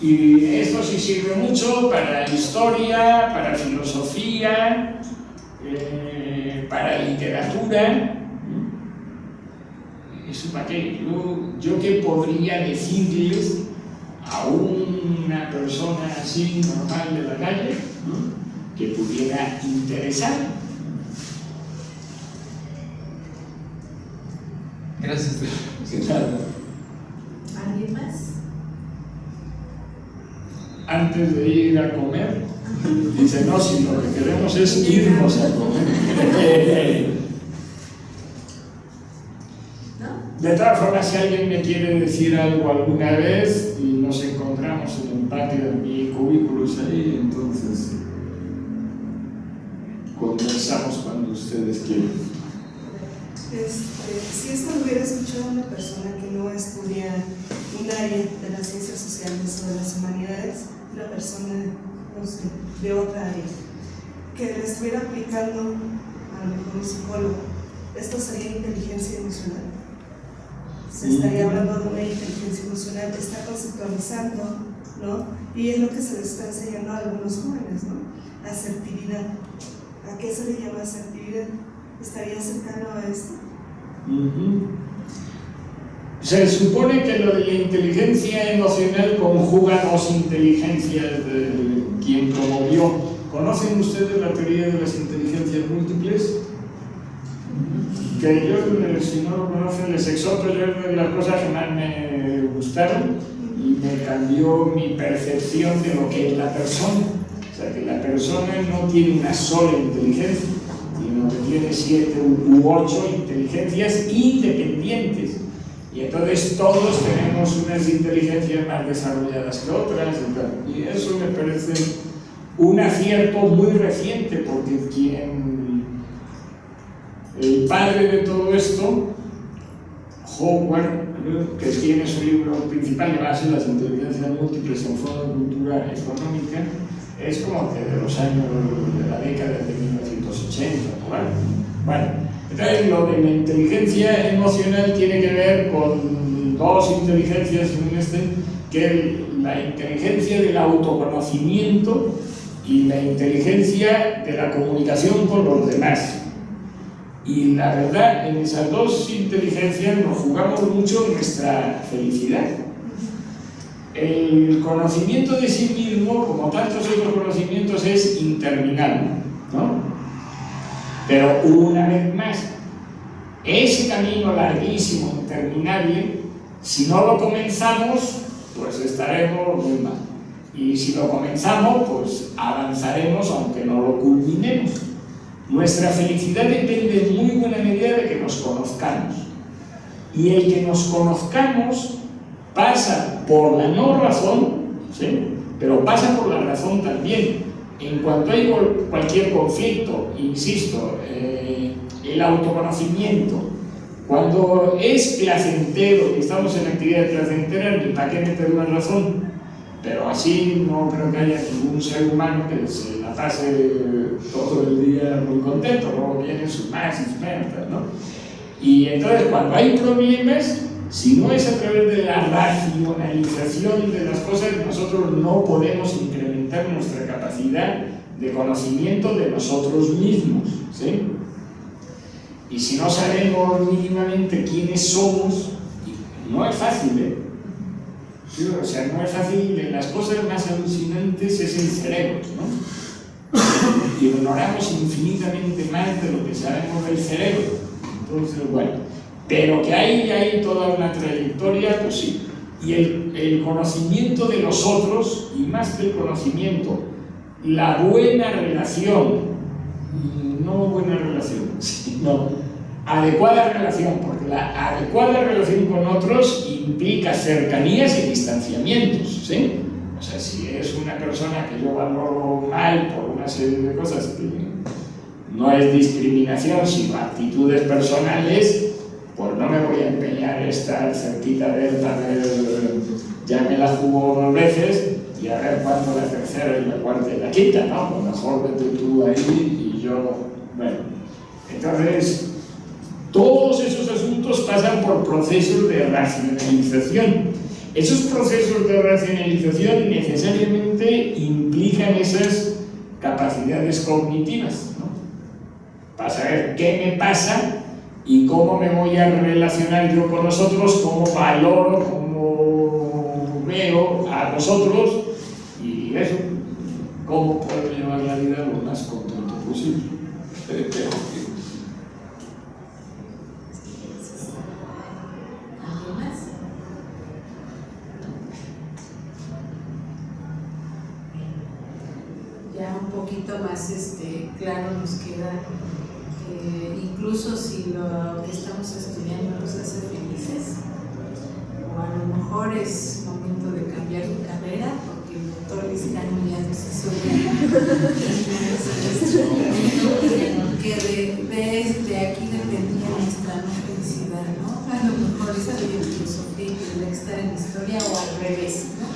Y esto sí sirve mucho para historia, para filosofía, para literatura. Es ¿para qué? Yo qué podría decirles a una persona así normal de la calle, ¿no?, que pudiera interesar.
Gracias.
¿Alguien más?
Antes de ir a comer, dice, no, si lo que queremos es irnos a comer. De todas formas, si alguien me quiere decir algo alguna vez y nos encontramos en el patio de mi cubículo ahí, entonces conversamos cuando ustedes quieran.
Si esto lo hubiera escuchado una persona que no estudia un área de las ciencias sociales o de las humanidades, una persona, no sé, de otra área, que le estuviera aplicando, a lo mejor un psicólogo, ¿esto sería inteligencia emocional? Se estaría hablando de una inteligencia emocional que está conceptualizando, ¿no? Y es lo que se le está enseñando a algunos jóvenes, ¿no? Asertividad. ¿A qué se le llama asertividad? ¿Estaría cercano a esto?
Se supone que lo de la inteligencia emocional conjuga dos inteligencias de quien promovió. ¿Conocen ustedes la teoría de las inteligencias múltiples? Que yo, si no lo conocen, les exhorto. Yo, de las cosas que más me gustaron y me cambió mi percepción de lo que es la persona. O sea, que la persona no tiene una sola inteligencia, sino que tiene 7 u 8 inteligencias independientes. Y entonces todos tenemos unas inteligencias más desarrolladas que otras. Y eso me parece un acierto muy reciente, porque el padre de todo esto, Howard, que tiene su libro principal, que va a ser Las inteligencias múltiples en forma de cultura económica, es como que de los años de la década de 1980, ¿vale? Bueno, entonces lo de la inteligencia emocional tiene que ver con dos inteligencias, que es la inteligencia del autoconocimiento y la inteligencia de la comunicación con los demás. Y la verdad, en esas dos inteligencias nos jugamos mucho nuestra felicidad. El conocimiento de sí mismo, como tantos otros conocimientos, es interminable, ¿no? Pero una vez más, ese camino larguísimo, interminable, si no lo comenzamos, pues estaremos muy mal. Y si lo comenzamos, pues avanzaremos aunque no lo culminemos. Nuestra felicidad depende en muy buena medida de que nos conozcamos. Y el que nos conozcamos pasa por la no razón, ¿sí?, pero pasa por la razón también. En cuanto hay cualquier conflicto, insisto, el autoconocimiento, cuando es placentero y estamos en actividades placenteras, ni para qué meter una razón. Pero así no creo que haya ningún ser humano que se la pase todo el día muy contento. Luego vienen sus más y sus menos, ¿no? Y entonces, cuando hay problemas, si no es a través de la racionalización de las cosas, nosotros no podemos incrementar nuestra capacidad de conocimiento de nosotros mismos, ¿sí? Y si no sabemos mínimamente quiénes somos, no es fácil, ¿eh? Sí, o sea, no es fácil. De las cosas más alucinantes es el cerebro, ¿no? Ignoramos infinitamente más de lo que sabemos del cerebro. Entonces, bueno, pero que hay toda una trayectoria, pues sí. Y el conocimiento de los otros, y más que el conocimiento, la buena relación, no buena relación, sino adecuada relación, porque la adecuada relación con otros implica cercanías y distanciamientos, ¿sí? O sea, si es una persona que yo valoro mal por una serie de cosas que no es discriminación, sino actitudes personales, pues no me voy a empeñar en estar cerquita de él para ver, ya me la jugó 2 veces y a ver cuándo la tercera y la cuarta y la quinta, ¿no? Pues mejor vete tú ahí y yo, bueno. Entonces, todos esos asuntos pasan por procesos de racionalización. Esos procesos de racionalización necesariamente implican esas capacidades cognitivas, ¿no? Para saber qué me pasa ¿Y cómo me voy a relacionar yo con nosotros? ¿Cómo valoro, cómo veo a nosotros? Y eso, ¿cómo puedo llevar la vida lo más contento posible?
¿Algo más?
Ya un poquito más claro nos queda, incluso si lo que estamos estudiando nos hace felices, o a lo mejor es momento de cambiar de carrera, porque el doctor Lizcano ya nos hizo que de aquí dependía nuestra no felicidad, ¿no? A lo mejor estudiar filosofía y tendría que estar en historia o al revés, ¿no?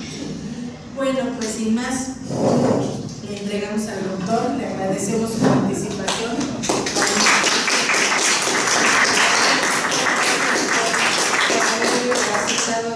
Bueno, pues sin más, le entregamos al doctor, le agradecemos su participación. Por haber aceptado